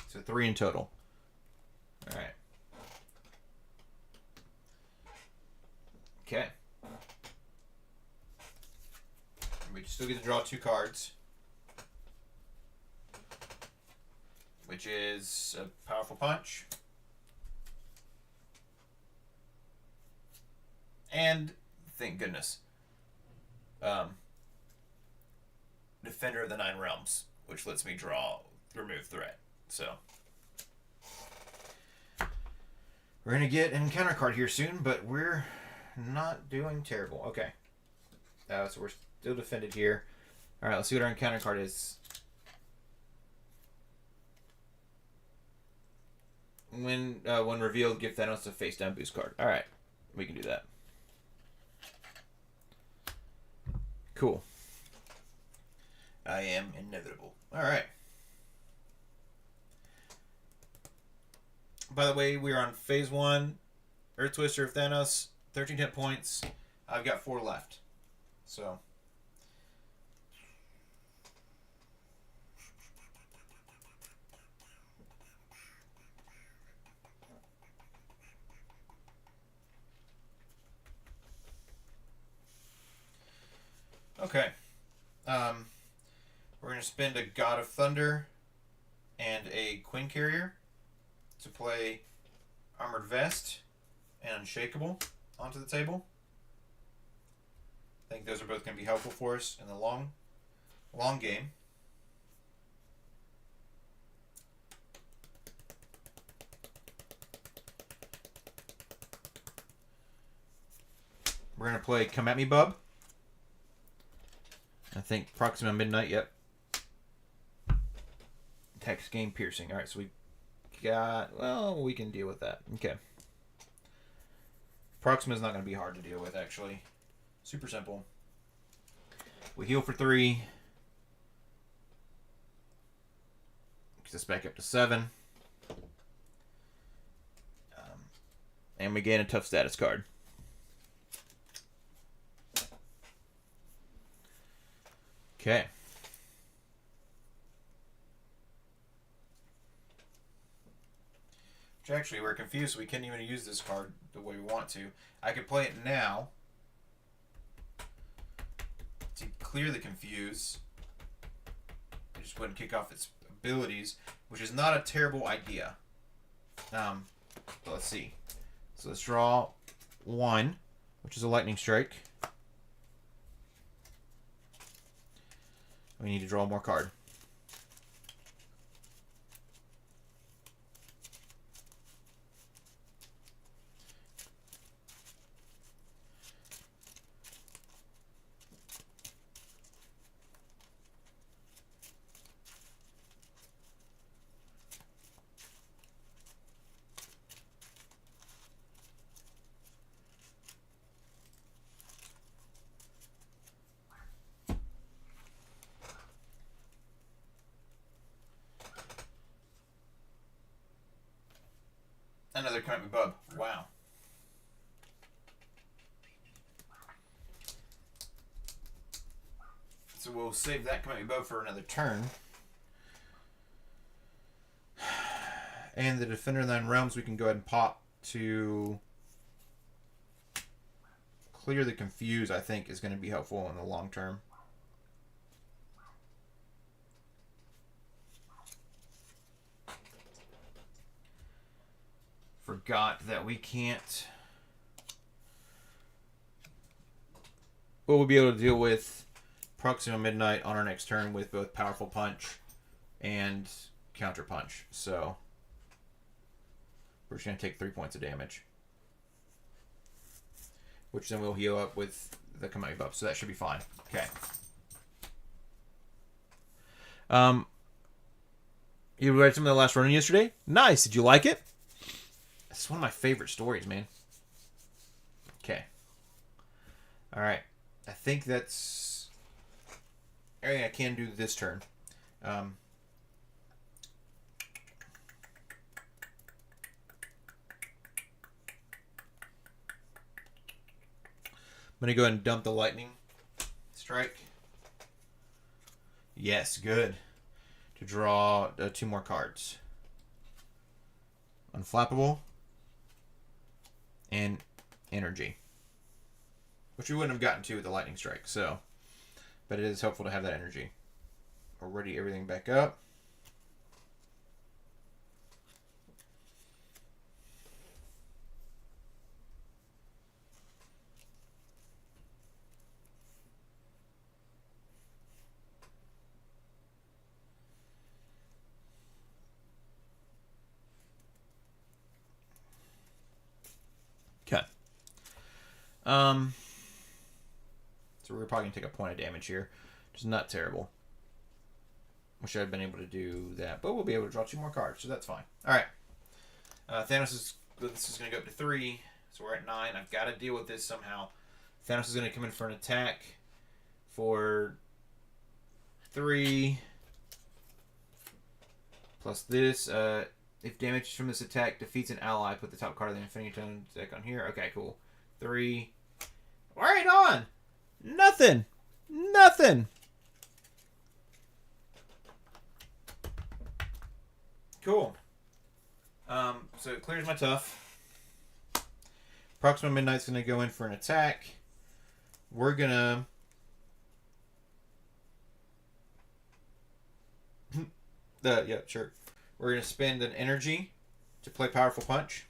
So 3 in total. All right. Okay. We still get to draw 2 cards, which is a powerful punch and, thank goodness, Defender of the 9 Realms, which lets me remove threat. So we're gonna get an encounter card here soon, but we're not doing terrible. Okay, so we're still defended here. All right, let's see what our encounter card is. When revealed, give Thanos a face down boost card. All right, we can do that. Cool. I am inevitable. All right. By the way, we are on phase 1. Earth Twister of Thanos, 13 hit points. I've got 4 left. So. Okay. We're going to spend a God of Thunder and a Queen Carrier to play Armored Vest and Unshakable onto the table. I think those are both going to be helpful for us in the long game. We're going to play Come At Me Bub. I think Proxima Midnight, yep. Text game piercing. Alright, so we got... Well, we can deal with that. Okay. Proxima is not going to be hard to deal with, actually. Super simple. We heal for 3. Gets us back up to 7. And we gain a tough status card. Okay. Which actually, we're confused, so we can't even use this card the way we want to. I could play it now clear the Confuse. Just go ahead and kick off its abilities, which is not a terrible idea. But let's see. So let's draw 1, which is a Lightning Strike. We need to draw more card. Another Comet Bub. Wow. So we'll save that Comet Bub for another turn. And the Defender of the Nine Realms we can go ahead and pop to clear the Confuse, I think, is going to be helpful in the long term. Forgot that we can't... Well, we'll be able to deal with Proxima Midnight on our next turn with both Powerful Punch and Counter Punch. So, we're just going to take 3 points of damage. Which then we'll heal up with the Command Buff. So that should be fine. Okay. You read some of the last running yesterday? Nice. Did you like it? It's one of my favorite stories, man. Okay. Alright. I think that's everything I can do this turn. I'm going to go ahead and dump the Lightning Strike. Yes, good. To draw 2 more cards. Unflappable. And Energy. Which we wouldn't have gotten to with the Lightning Strike, so. But it is helpful to have that energy. We'll ready everything back up. Okay. So we're probably going to take a point of damage here, which is not terrible. Wish I had been able to do that, but we'll be able to draw 2 more cards, so that's fine. All right. Thanos is going to go up to 3, so we're at 9. I've got to deal with this somehow. Thanos is going to come in for an attack for 3. Plus this. If damage from this attack defeats an ally, put the top card of the Infinity Stone deck on here. Okay, cool. 3. Right on! Nothing! Nothing! Cool. So it clears my tough. Proxima Midnight's going to go in for an attack. We're going to... yeah, sure. We're going to spend an energy to play Powerful Punch.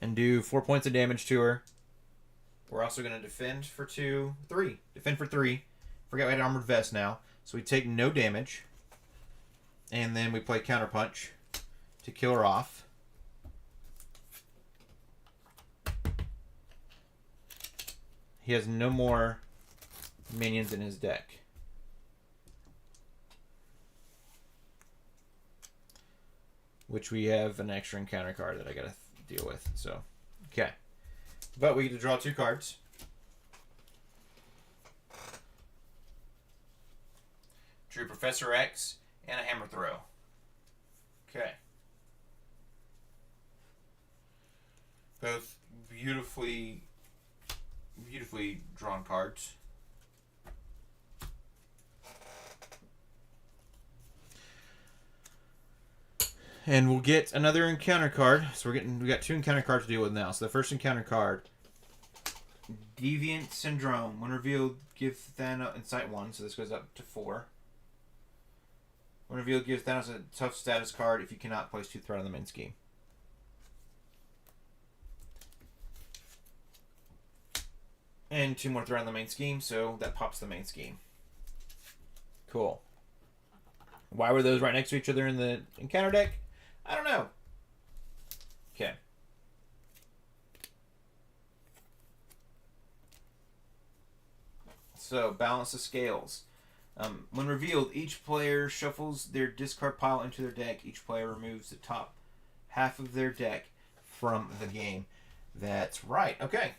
And do 4 points of damage to her. We're also going to defend for 3. Defend for 3. Forget we had Armored Vest now. So we take no damage. And then we play Counter Punch to kill her off. He has no more minions in his deck. Which we have an extra encounter card that I gotta deal with. So, okay. But we get to draw 2 cards. Drew Professor X and a Hammer Throw. Okay. Both beautifully drawn cards. And we'll get another encounter card. So we got 2 encounter cards to deal with now. So the first encounter card Deviant Syndrome. When revealed, give Thanos Insight 1, so this goes up to 4. When revealed, gives Thanos a tough status card if you cannot place 2 threat on the main scheme. And 2 more threat on the main scheme, so that pops the main scheme. Cool. Why were those right next to each other in the encounter deck? I don't know. Okay. So, balance the scales. When revealed, each player shuffles their discard pile into their deck. Each player removes the top half of their deck from the game. That's right. Okay.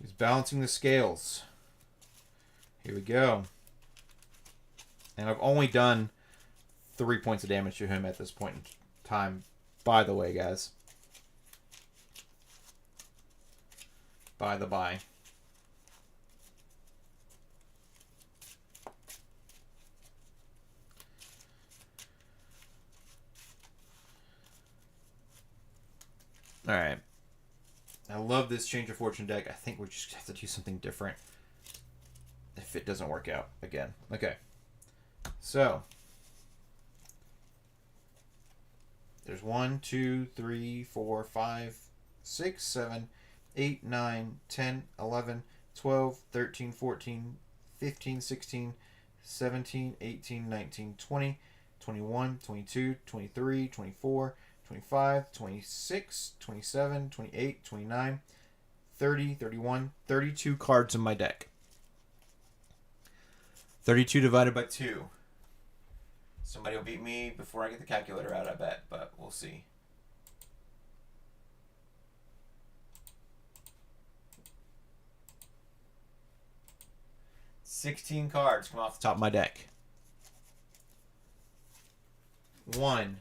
He's balancing the scales. Here we go. And I've only done 3 points of damage to him at this point in time, by the way, guys. By the by. Alright. I love this Change of Fortune deck. I think we just have to do something different if it doesn't work out again. Okay. So. There's 1, 2, 3, 4, 5, 6, 7, 8, 9, 10, 11, 12, 13, 14, 15, 16, 17, 18, 19, 20, 21, 22, 23, 24, 25, 26, 27, 28, 29, 30, 31, 32 cards in my deck. 32 divided by 2. Somebody will beat me before I get the calculator out, I bet, but we'll see. $16 cards come off the top of my deck. 1,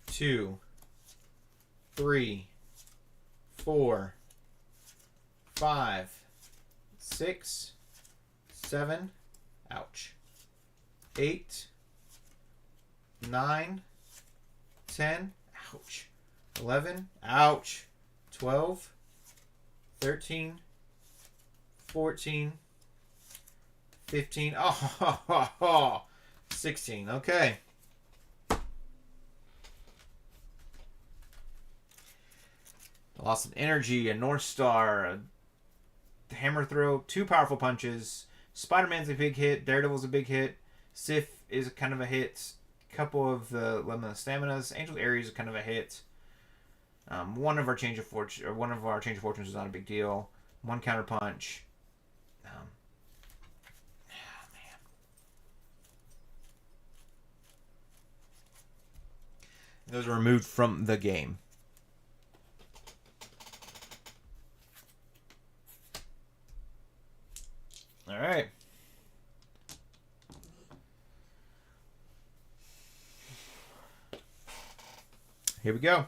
2, 3, 4, 5, 6, 7, ouch, 8, 9, 10, ouch, 11, ouch, 12, 13, 14, 15, oh, 16, okay. I lost an energy, a North Star, a hammer throw, 2 powerful punches. Spider-Man's a big hit, Daredevil's a big hit, Sif is kind of a hit, couple of the Lemon Staminas, Angel Ares is kind of a hit. One of our Change of Fortunes is not a big deal. 1 counter punch. Man. Those are removed from the game. All right. Here we go.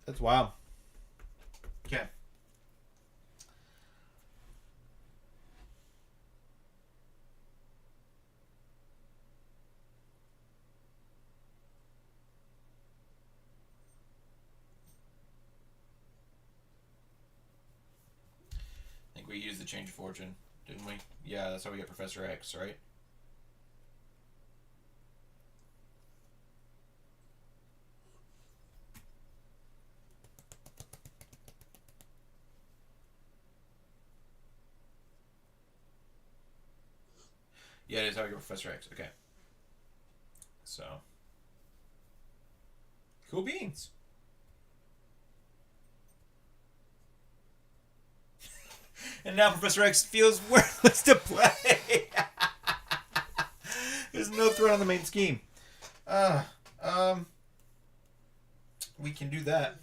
That's wild. Okay. I think we used the Change of Fortune, didn't we? Yeah, that's how we get Professor X, right? Yeah, it is how we get Professor X. Okay. So. Cool beans. And now Professor X feels worthless to play. There's no threat on the main scheme. We can do that.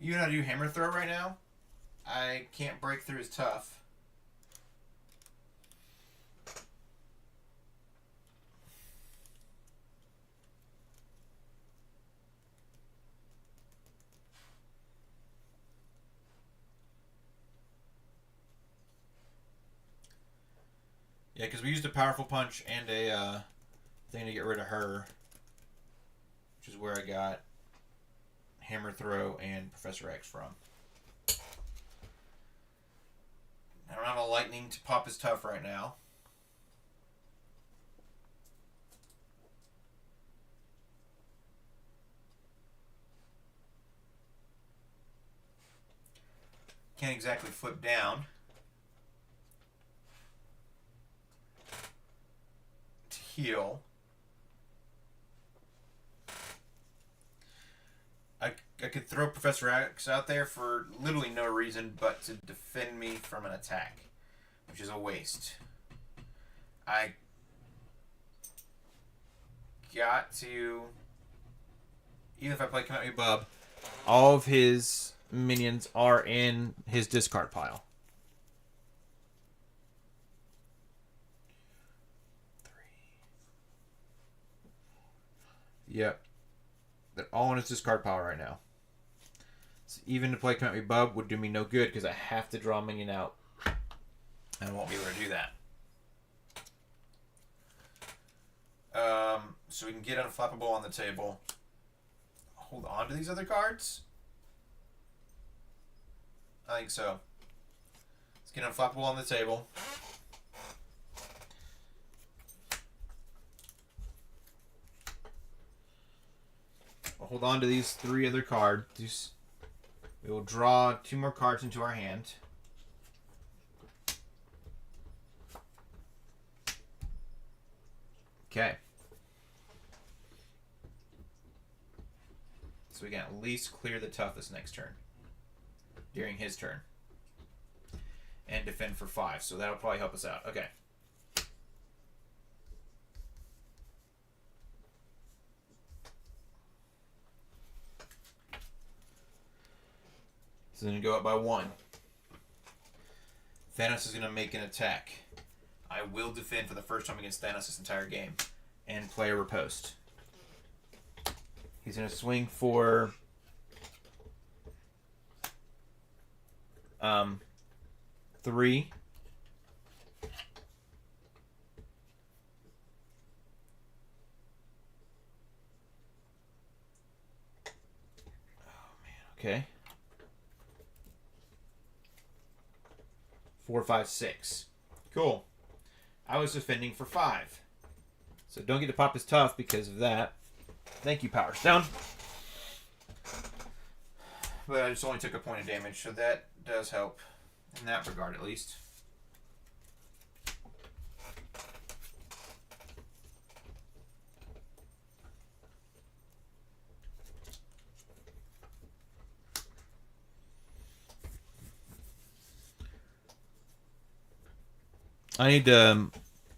Even though I do hammer throw right now, I can't break through his tough. Yeah, because we used a powerful punch and a thing to get rid of her, which is where I got hammer throw and Professor X from. I don't have a lightning to pop his tough right now. Can't exactly flip down to heal. I could throw Professor X out there for literally no reason but to defend me from an attack, which is a waste. I got to... Even if I play Come At Me Bub, all of his minions are in his discard pile. 3. Yep. They're all in his discard pile right now. So even to play Come At Me Bub would do me no good because I have to draw a minion out. And I won't be able to do that. So we can get Unflappable on the table. Hold on to these other cards? I think so. Let's get Unflappable on the table. We'll hold on to these 3 other cards. We will draw 2 more cards into our hand. Okay. So we can at least clear the tough this next turn. During his turn. And defend for 5. So that'll probably help us out. Okay. So then go up by 1. Thanos is going to make an attack. I will defend for the first time against Thanos this entire game. And play a riposte. He's going to swing for... 3. Okay. 4, 5, 6. Cool. I was defending for 5. So don't get to pop his tough because of that. Thank you, Power Stone. But I just only took a point of damage, so that does help. In that regard, at least. I need to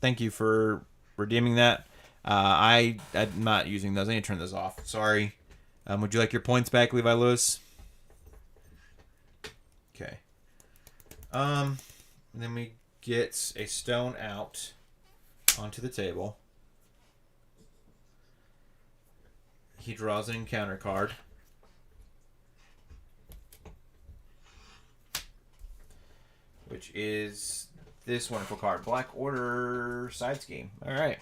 thank you for redeeming that. I'm not using those. I need to turn those off. Sorry. Would you like your points back, Levi Lewis? Okay. Then we get a stone out onto the table. He draws an encounter card. Which is this wonderful card. Black Order Side Scheme. Alright.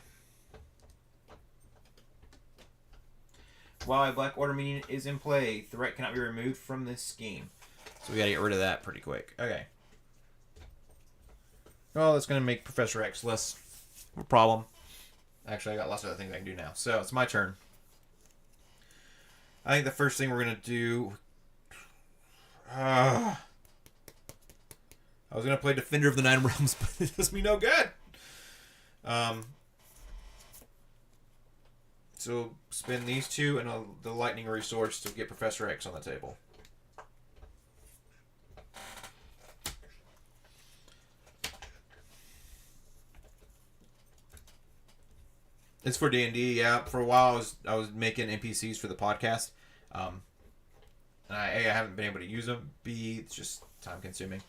While a Black Order minion is in play, threat cannot be removed from this scheme. So we gotta get rid of that pretty quick. Okay. Well, that's gonna make Professor X less of a problem. Actually, I got lots of other things I can do now. So, it's my turn. I think the first thing we're gonna do... I was gonna play Defender of the Nine Realms, but it does me no good. So spend these 2 and the Lightning Resource to get Professor X on the table. It's for D&D, yeah. For a while, I was making NPCs for the podcast. And A, I haven't been able to use them. B, it's just time consuming.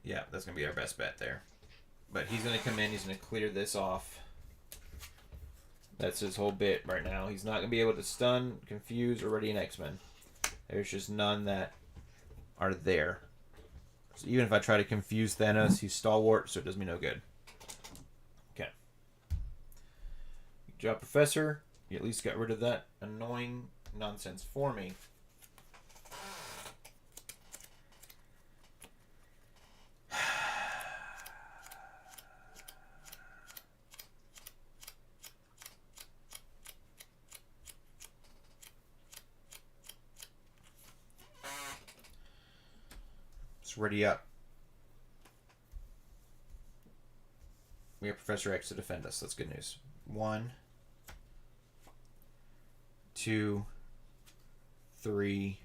Yeah, that's going to be our best bet there. But he's going to come in. He's going to clear this off. That's his whole bit right now. He's not going to be able to stun, confuse, or ready an X-Men. There's just none that are there. So even if I try to confuse Thanos, he's stalwart, so it does me no good. Okay. Good job, Professor. You at least got rid of that annoying nonsense for me. Ready up. We have Professor X to defend us. That's good news. 1, 2, 3,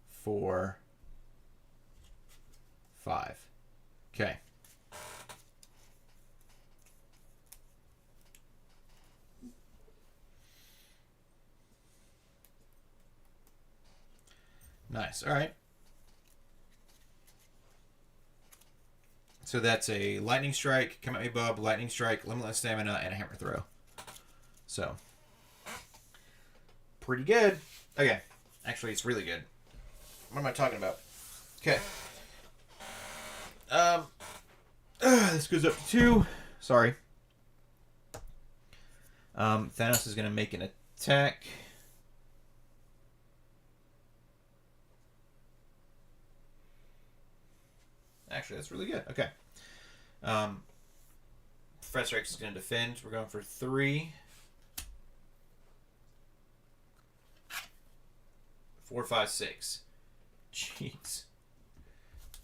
4, 5. Okay. Nice. All right. So that's a lightning strike, come at me, bub, lightning strike, limitless stamina, and a hammer throw. So pretty good. Okay. Actually, it's really good. What am I talking about? Okay. This goes up to 2. Sorry. Thanos is going to make an attack. Actually, that's really good. Okay. Professor X is going to defend. We're going for 3. 4, 5, 6. Jeez.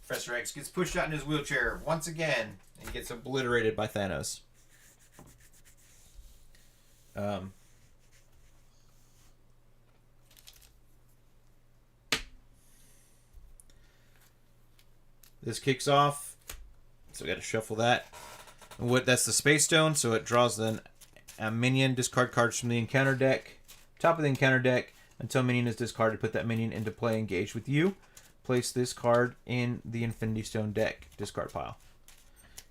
Professor X gets pushed out in his wheelchair once again and gets obliterated by Thanos. This kicks off, so we got to shuffle that. That's the Space Stone, so it draws then a minion. Discard cards from the encounter deck. Top of the encounter deck. Until minion is discarded, put that minion into play engaged with you. Place this card in the Infinity Stone deck discard pile.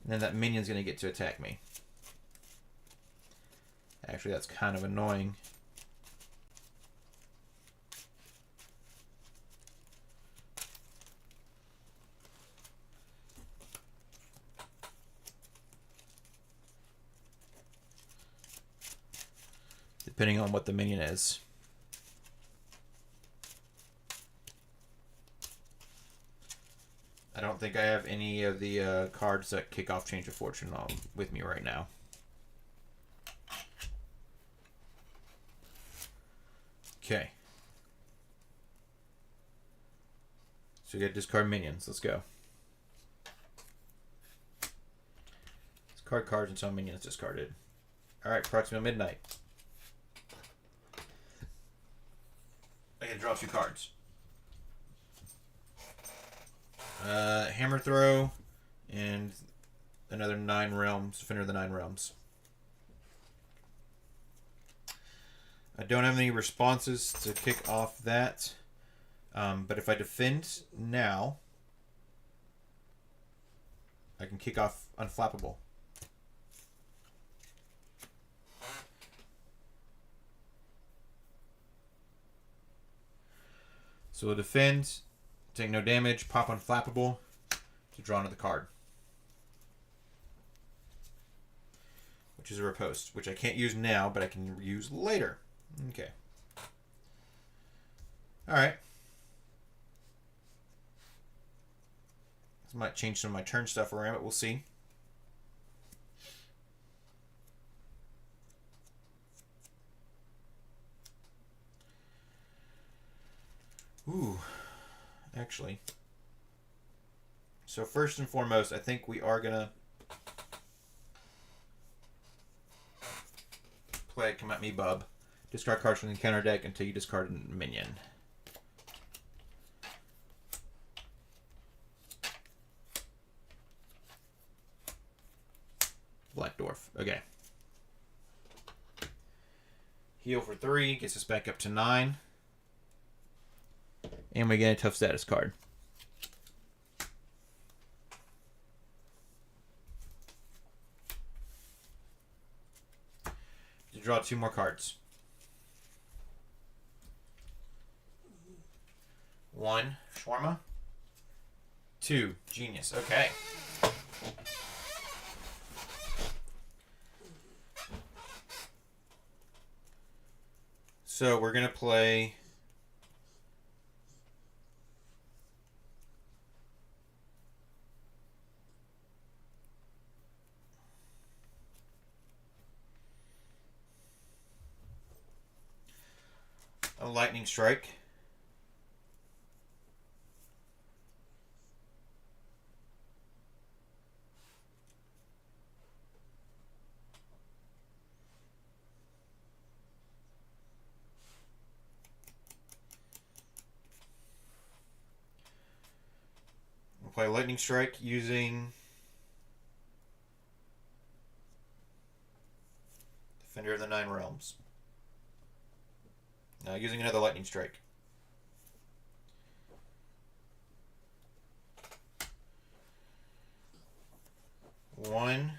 And then that minion's going to get to attack me. Actually, that's kind of annoying. Depending on what the minion is. I don't think I have any of the cards that kick off Change of Fortune with me right now. Okay. So we got to discard minions. Let's go. Discard cards until minion is discarded. Alright, Proxima Midnight. I can draw 2 cards. Hammer Throw and another 9 realms, Defender of the 9 Realms. I don't have any responses to kick off that, but if I defend now, I can kick off Unflappable. So we'll defend, take no damage, pop Unflappable to draw another card. Which is a riposte, which I can't use now, but I can use later. Okay. Alright. This might change some of my turn stuff around, but we'll see. Ooh, actually. So first and foremost, I think we are going to play Come At Me, Bub. Discard cards from the encounter deck until you discard a minion. Black Dwarf. Okay. Heal for 3 gets us back up to 9. And we get a tough status card. You draw 2 more cards. 1, Shawarma. 2, Genius. Okay. So we're going to play a Lightning Strike. We'll play Lightning Strike using Defender of the Nine Realms. Now using another Lightning Strike. One,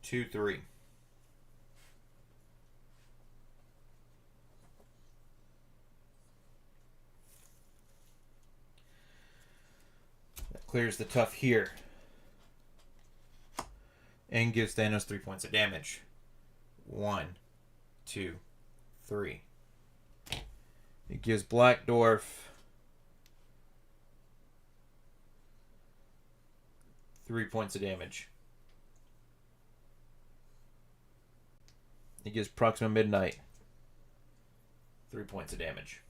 two, three. That clears the tough here. And gives Thanos 3 points of damage. 1, 2, 3. It gives Black Dwarf 3 points of damage. It gives Proxima Midnight 3 points of damage.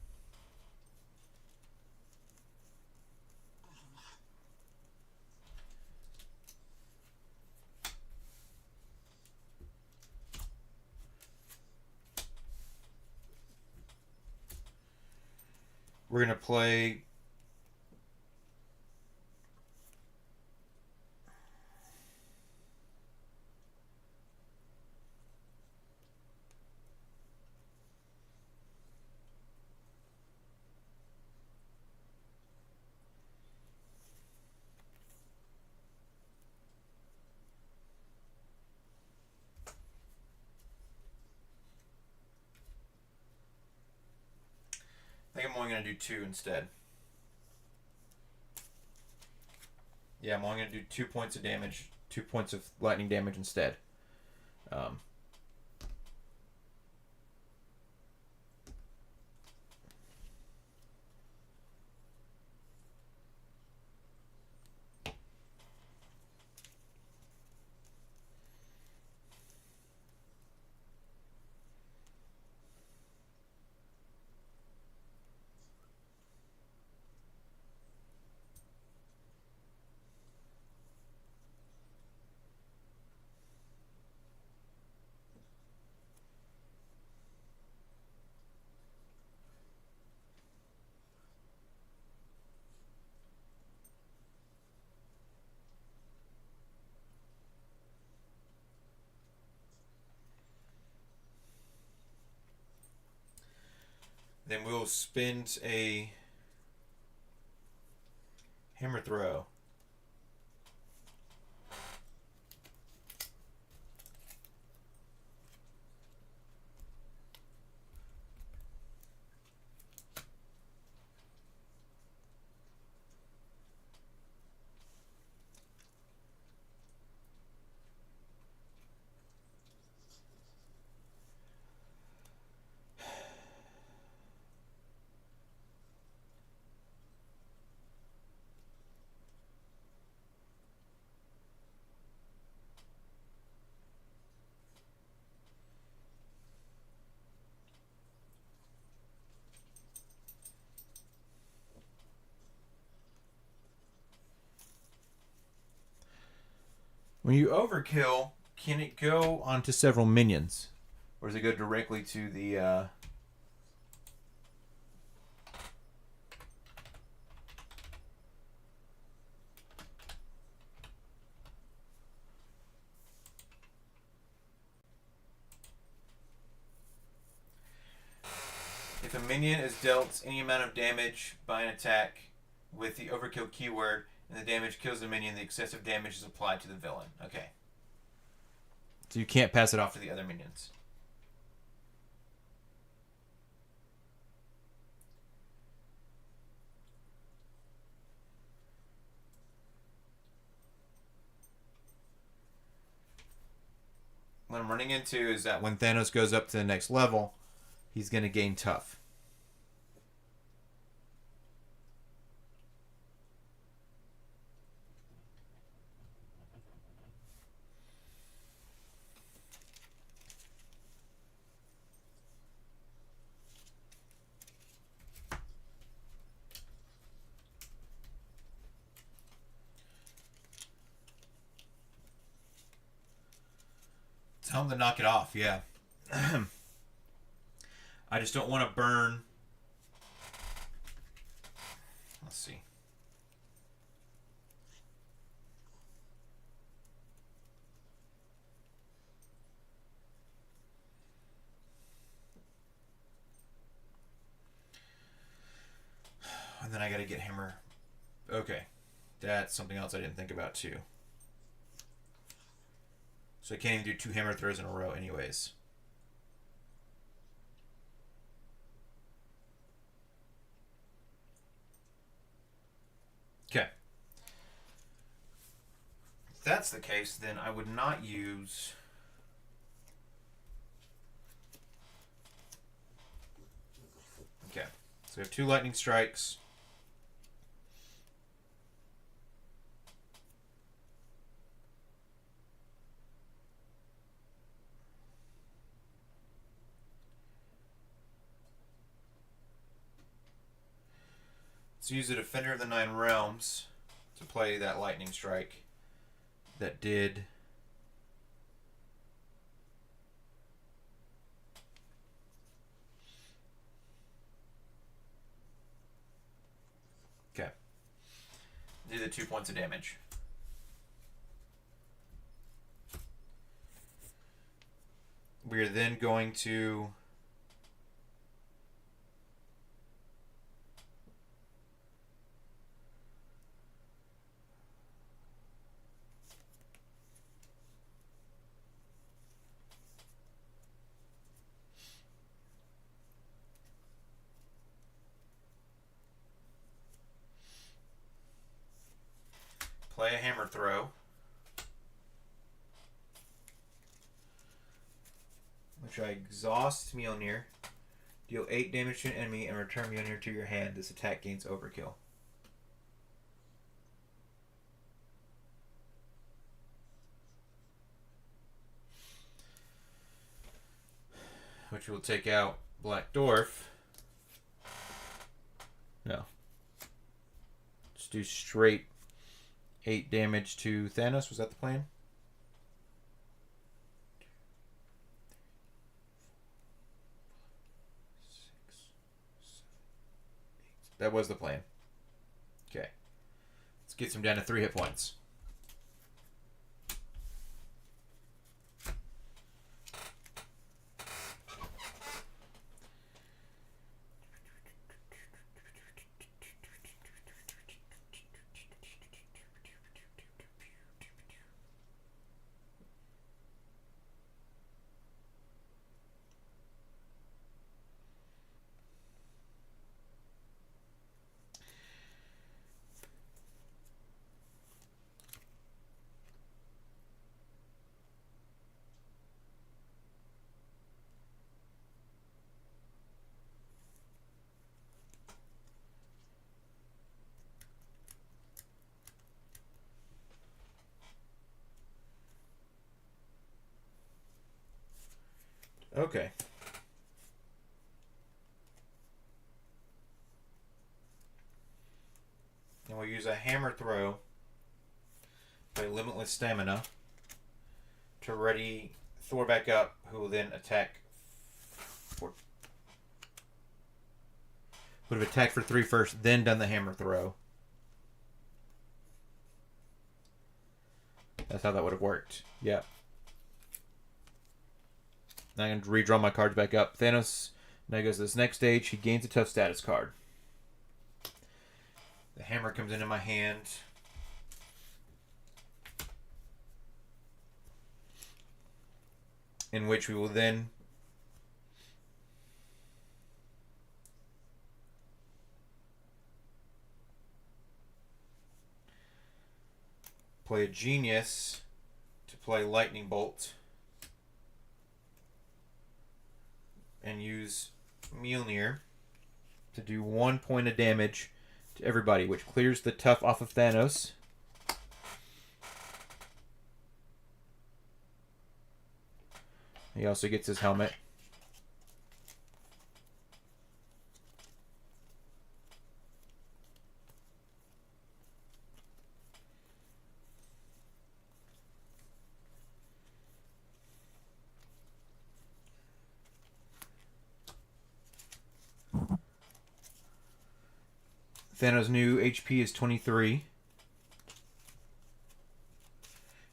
We're going to play I think I'm only going to do 2 instead. Yeah, I'm only going to do 2 points of damage, 2 points of lightning damage instead. Then we'll spend a hammer throw. When you overkill, can it go onto several minions? Or does it go directly to the... If a minion is dealt any amount of damage by an attack with the overkill keyword and the damage kills the minion, the excessive damage is applied to the villain. Okay. So you can't pass it off to the other minions. What I'm running into is that when Thanos goes up to the next level, he's going to gain tough. Tell him to knock it off, yeah. I just don't want to burn. Let's see. And then I gotta get hammer. Okay. That's something else I didn't think about too. So I can't even do 2 hammer throws in a row anyways. Okay. If that's the case, then I would not use... Okay. So we have 2 lightning strikes. Let's use the Defender of the Nine Realms to play that lightning strike that did... Okay. Do the 2 points of damage. We're then going to... play a hammer throw, which I exhaust Mjolnir, deal 8 damage to an enemy, and return Mjolnir to your hand. This attack gains overkill. Which will take out Black Dwarf. No. Just do straight 8 damage to Thanos. Was that the plan? That was the plan. Okay. Let's get him down to 3 hit points. Okay. And we'll use a hammer throw by Limitless Stamina to ready Thor back up, who will then attack for... Would have attacked for 3 first, then done the hammer throw. That's how that would have worked. Yep. Now I'm going to redraw my cards back up. Thanos Now he goes to this next stage. He gains a tough status card. The hammer comes into my hand. In which we will then play a genius to play lightning bolt and use Mjolnir to do 1 point of damage to everybody, which clears the tough off of Thanos. He also gets his helmet. Thanos' new HP is 23.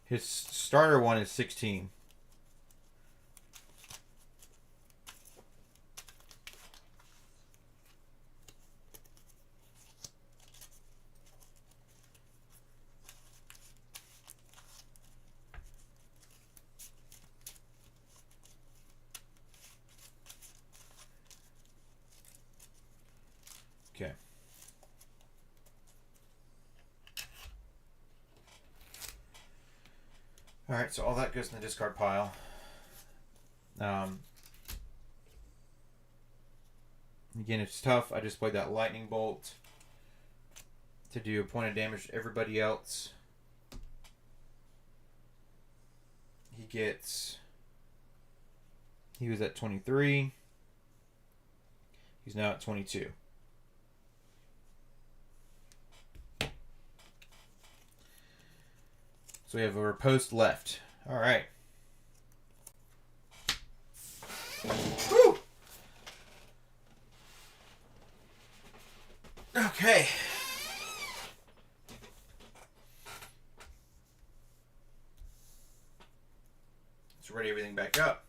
His starter one is 16. Okay. Alright, so all that goes in the discard pile. Again, it's tough. I just played that lightning bolt to do a point of damage to everybody else. He was at 23. He's now at 22. So we have a riposte left. All right. Whew. Okay. Let's ready everything back up.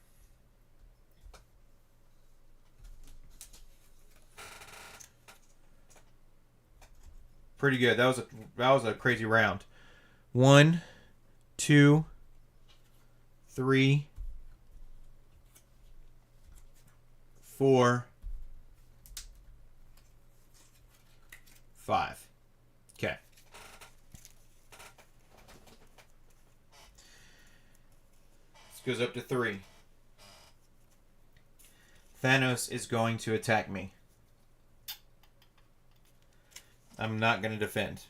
Pretty good. That was a crazy round. 1, 2, 3, 4, 5. Okay. This goes up to 3. Thanos is going to attack me. I'm not going to defend.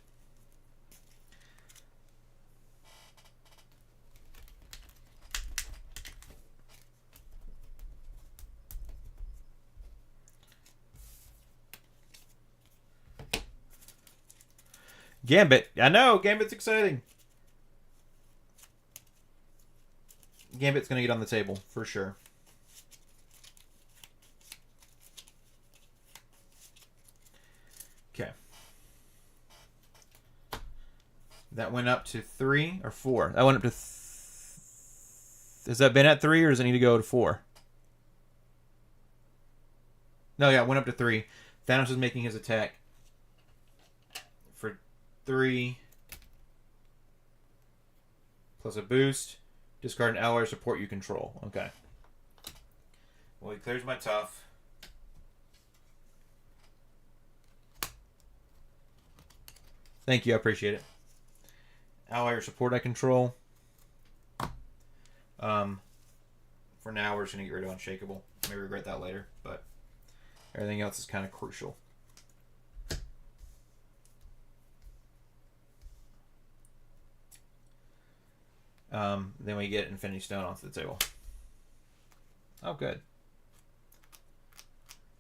Gambit. I know. Gambit's exciting. Gambit's going to get on the table for sure. Okay. That went up to 3 or 4. That went up to... Has that been at 3 or does it need to go to 4? No, yeah, it went up to 3. Thanos is making his attack. For 3 plus a boost. Discard an ally or support you control. Okay. Well, he clears my tough. Thank you, I appreciate it. Ally or support I control. For now, we're just going to get rid of Unshakable. I may regret that later, but everything else is kind of crucial. Then we get Infinity Stone onto the table. Oh, good.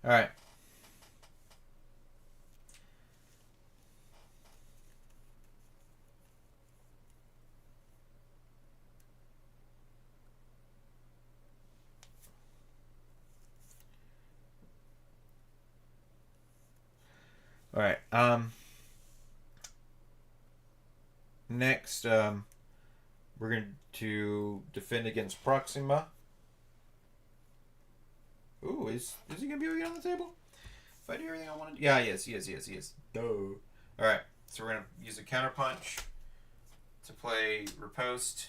All right. All right. Next, we're going to defend against Proxima, Ooh, is he gonna be able to get on the table? If I do everything I want to do? Yeah, he is. Duh. Alright, so we're gonna use a counter punch to play Riposte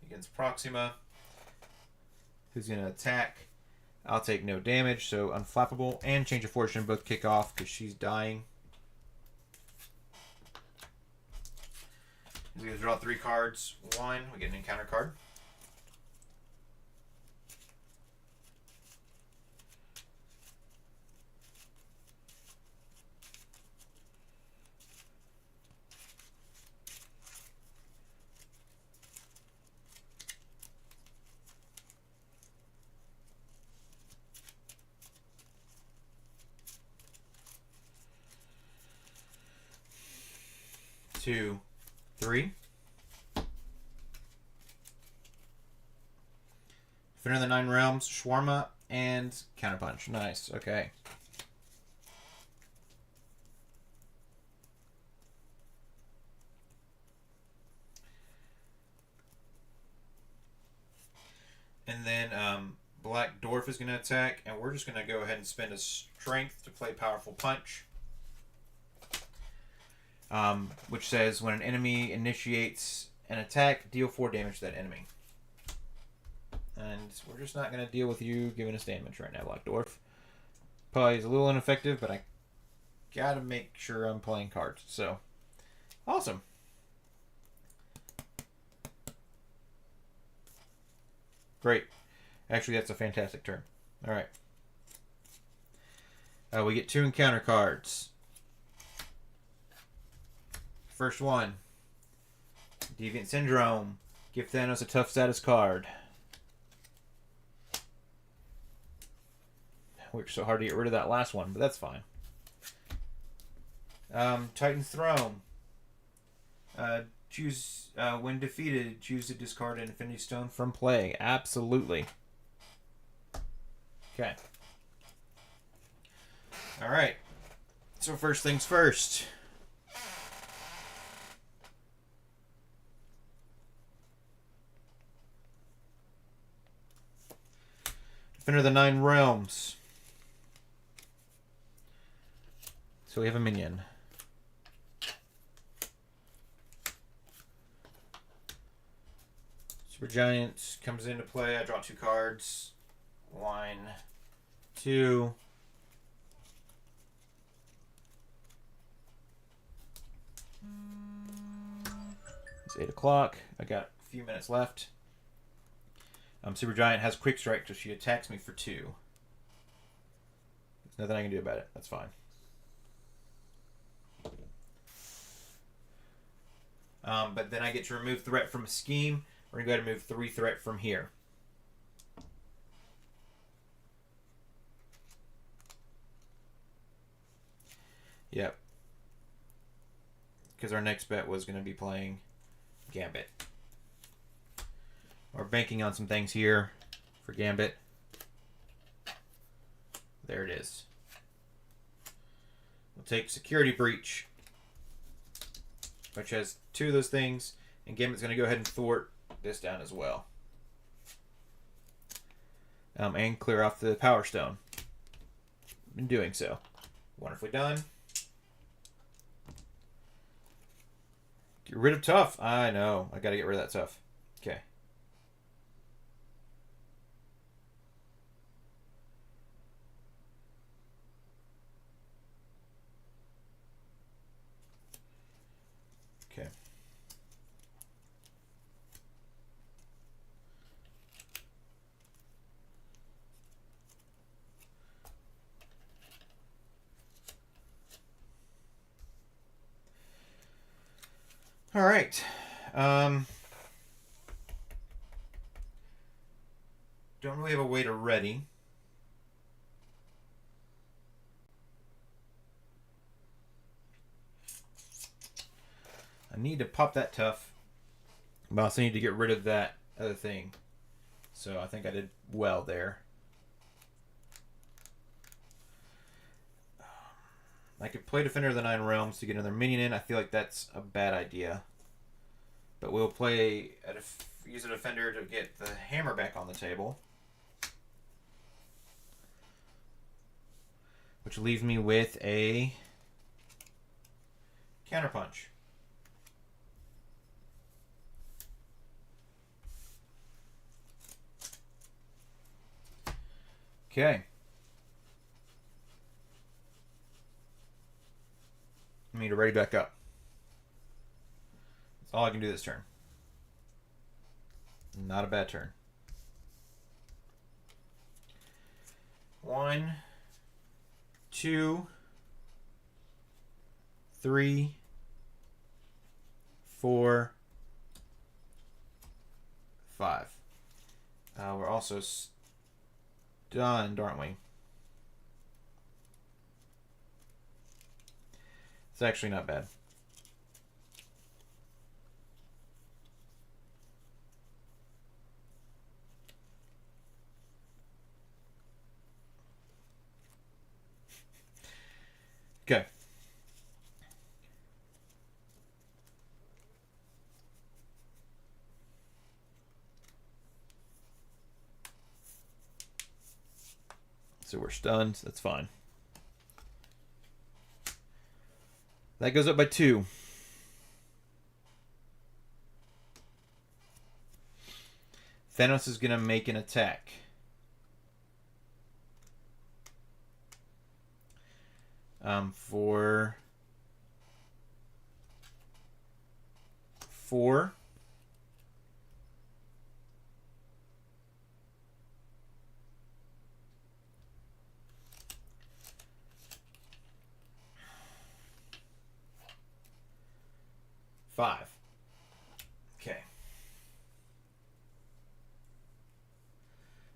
against Proxima, who's gonna attack. I'll take no damage, so Unflappable and Change of Fortune both kick off because she's dying. He's gonna draw 3 cards. 1, we get an encounter card. Two, 3. Defender of the Nine Realms, Shawarma, and Counterpunch. Nice. Okay. And then Black Dwarf is going to attack, and we're just going to go ahead and spend a Strength to play Powerful Punch. Which says when an enemy initiates an attack, deal 4 damage to that enemy. And we're just not going to deal with you giving us damage right now, Black Dwarf. Probably is a little ineffective, but I gotta make sure I'm playing cards. So, awesome. Great. Actually, that's a fantastic turn. Alright. We get 2 encounter cards. First one, Deviant Syndrome. Give Thanos a tough status card. Worked so hard to get rid of that last one, but that's fine. Titan's Throne. Choose when defeated, choose to discard an Infinity Stone from play. Absolutely. Okay. All right. So first things first. Defender of the Nine Realms. So we have a minion. Super Giant comes into play. I draw 2 cards. 1, 2. It's 8 o'clock. I got a few minutes left. Super Giant has Quick Strike, so she attacks me for 2. There's nothing I can do about it. That's fine. But then I get to remove threat from a scheme. We're going to go ahead and move 3 threat from here. Yep. Because our next bet was going to be playing Gambit. We're banking on some things here for Gambit. There it is. We'll take Security Breach, which has 2 of those things, and Gambit's going to go ahead and thwart this down as well. And clear off the Power Stone. In doing so. Wonderfully done. Get rid of Tough. I know. I got to get rid of that Tough. Okay. Okay. All right. Don't really have a way to ready. I need to pop that Tough, but I also need to get rid of that other thing. So I think I did well there. I could play Defender of the Nine Realms to get another minion in. I feel like that's a bad idea. But we'll play use a Defender to get the hammer back on the table. which leaves me with a counterpunch. Okay. I need to ready back up. That's all I can do this turn. Not a bad turn. 1, 2, 3, 4, 5. We're also stunned, aren't we? It's actually not bad. Okay. So we're stunned. That's fine. That goes up by 2. Thanos is going to make an attack. For 4. Five. Okay.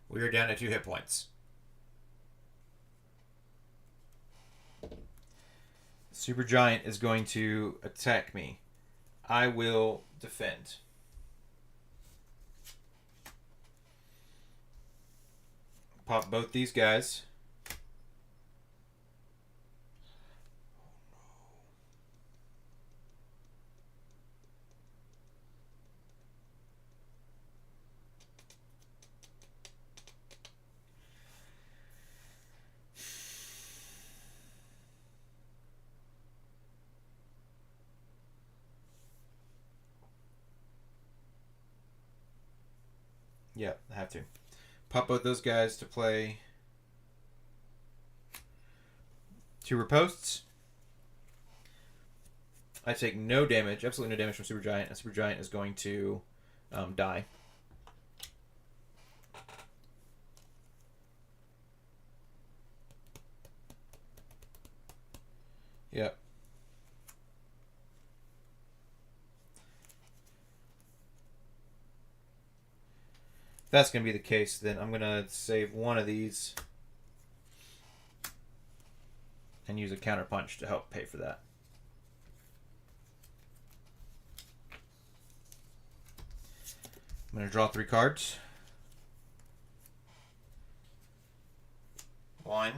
We are down to 2 hit points. Super Giant is going to attack me. I will defend. Pop both these guys. Yep, I have to. Pop both those guys to play 2 riposts. I take no damage, absolutely no damage from Super Giant, and Super Giant is going to die. Yep. If that's going to be the case, then I'm going to save one of these and use a counterpunch to help pay for that. I'm going to draw 3 cards. 1,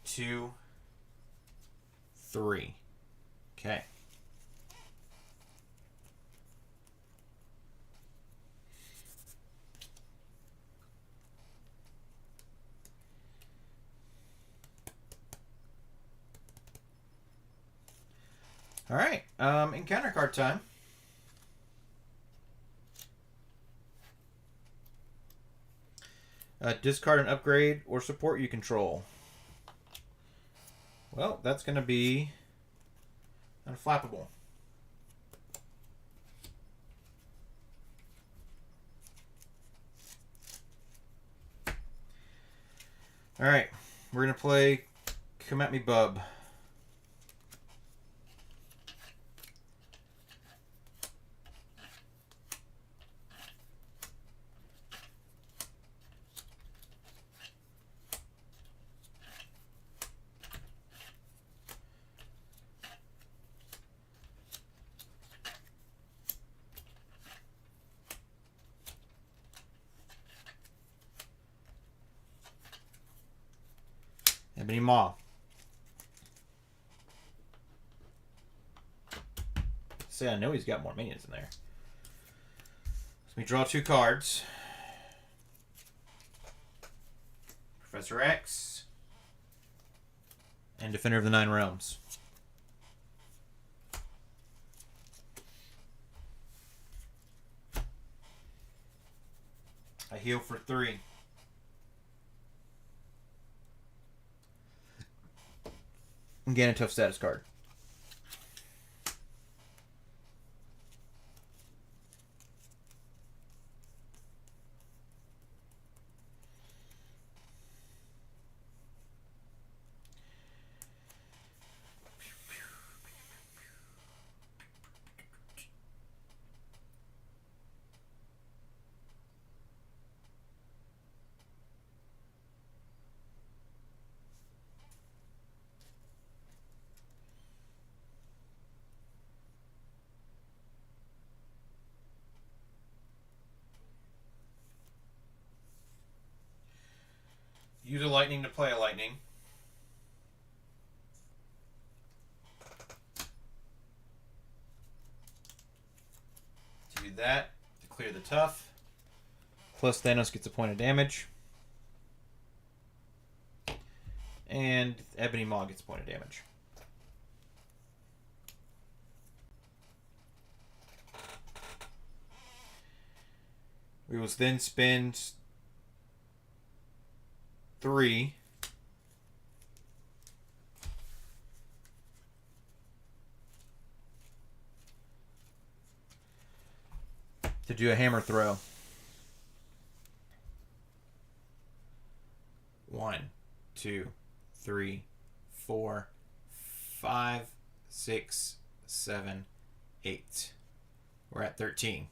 2, 3. Okay. All right. Encounter card time. Discard an upgrade or support you control. Well, that's going to be unflappable. All right. We're going to play Come At Me Bub. Ebony Maw. Say, I know he's got more minions in there. Let me draw 2 cards. Professor X And Defender of the Nine Realms. I heal for 3. And gain a tough status card. Use a lightning to play a lightning. To do that, to clear the tough. Plus Thanos gets a point of damage. And Ebony Maw gets a point of damage. We will then spend 3 to do a hammer throw. 1, 2, 3, 4, 5, 6, 7, 8. We're at 13.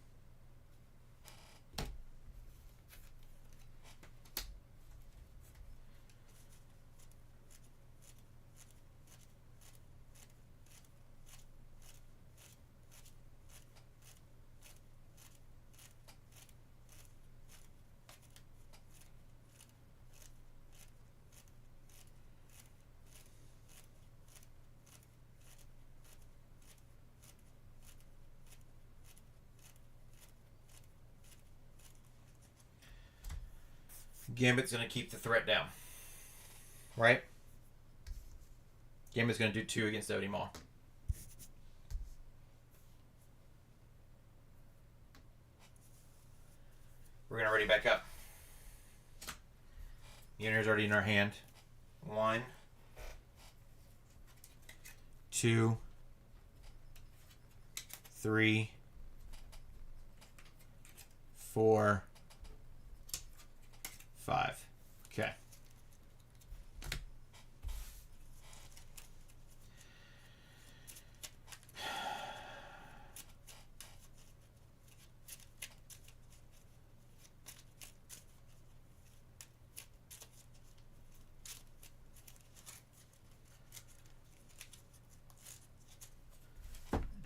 Gambit's going to keep the threat down. Right? Gambit's going to do 2 against Ebony Maw. We're going to ready back up. The Unner's already in our hand. 1, 2, 3, 4, 5. Okay.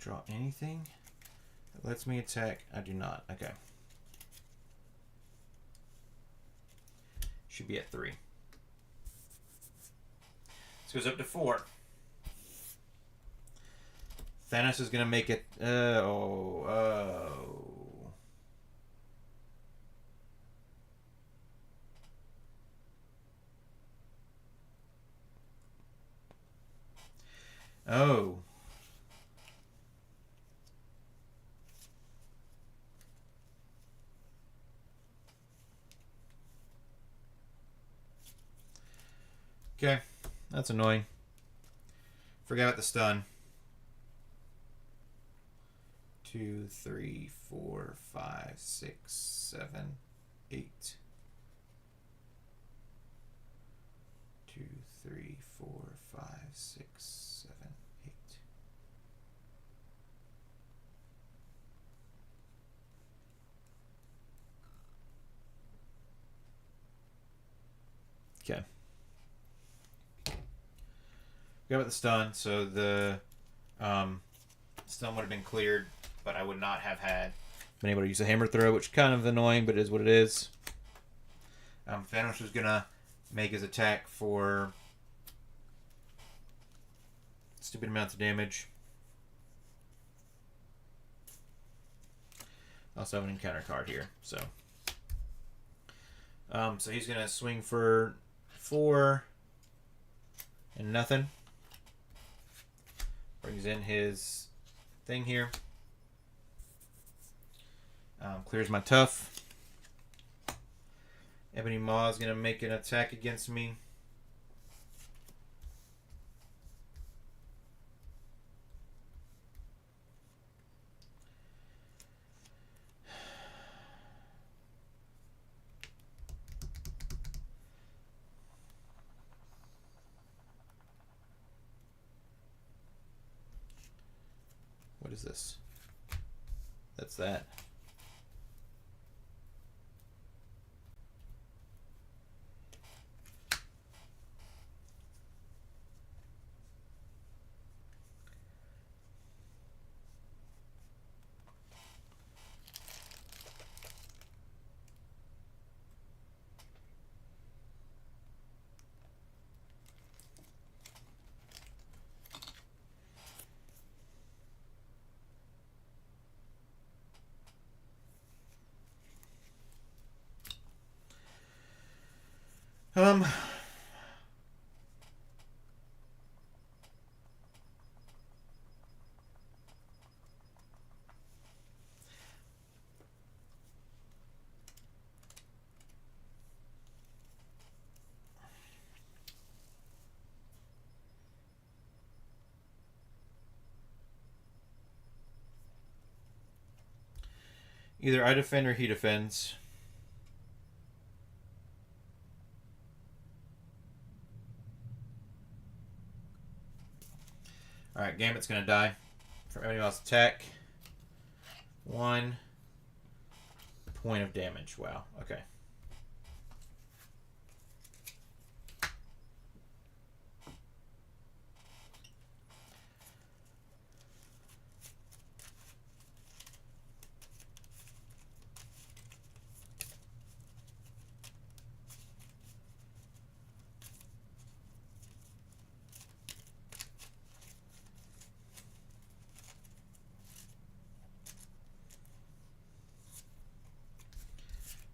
Draw anything that lets me attack. I do not. Okay. Should be at 3. This goes up to 4. Thanos is going to make it... Oh. Okay, that's annoying. Forgot about the stun. 2, 3, 4, 5, 6, 7, 8. 2, 3, 4, 5, 6, 7, 8. Okay. Got the stun, so the stun would have been cleared, but I would not have been able to use a hammer throw, which is kind of annoying, but it is what it is. Thanos was gonna make his attack for stupid amounts of damage. Also have an encounter card here, so so he's gonna swing for 4 and nothing. Brings in his thing here. Clears my tough. Ebony Maw is going to make an attack against me. What is this? That's that. Either I defend or he defends. Alright, Gambit's going to die from everybody else's attack. 1 point of damage. Wow, okay.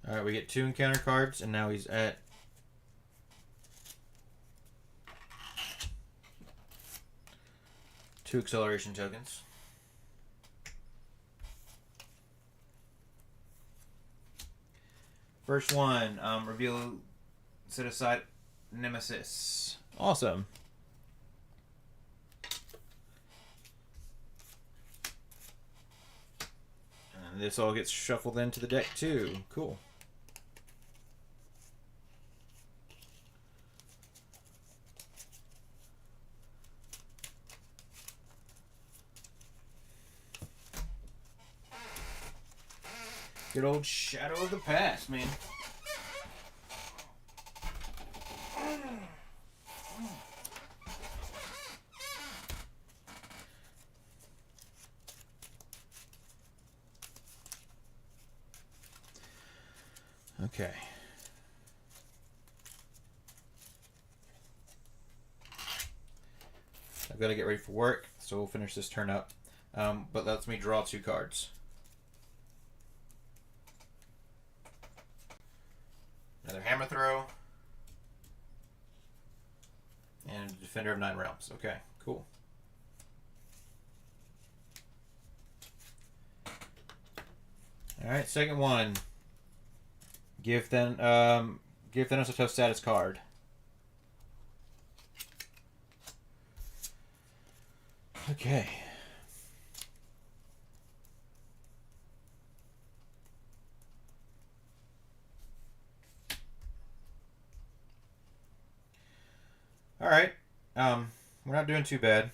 Alright, we get 2 encounter cards, and now he's at... two acceleration tokens. First one, reveal, set aside Nemesis. Awesome. And this all gets shuffled into the deck too. Cool. Good old Shadow of the Past, man. Okay. I've got to get ready for work, so we'll finish this turn up. But lets me draw 2 cards. Another Hammer Throw. And Defender of 9 Realms. Okay, cool. Alright, second one. Give Thanos a tough status card. Okay. Alright. We're not doing too bad. I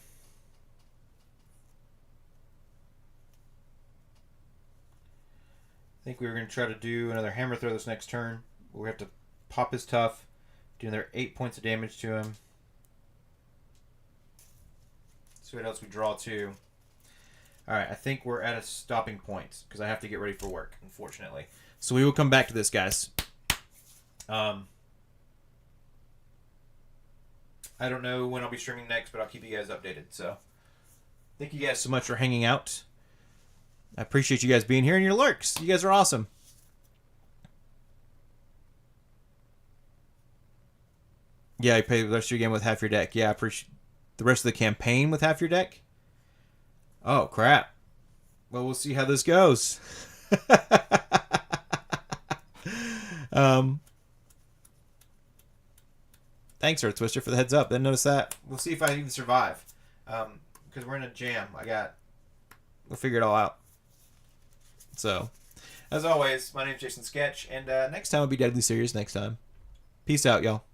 think we were going to try to do another Hammer Throw this next turn. We have to pop his tough, do another 8 points of damage to him. See what else we draw 2. Alright, I think we're at a stopping point because I have to get ready for work, unfortunately. So we will come back to this, guys. I don't know when I'll be streaming next, but I'll keep you guys updated. So thank you guys so much for hanging out. I appreciate you guys being here and your lurks. You guys are awesome. Yeah, you play the rest of your game with half your deck. Yeah, I appreciate the rest of the campaign with half your deck. Oh, crap. Well, we'll see how this goes. um, Thanks, Earth Twister, for the heads up. Didn't notice that. We'll see if I even survive. Because we're in a jam. We'll figure it all out. So, as always, my name's Jason Sketch, and next time will be deadly serious next time. Peace out, y'all.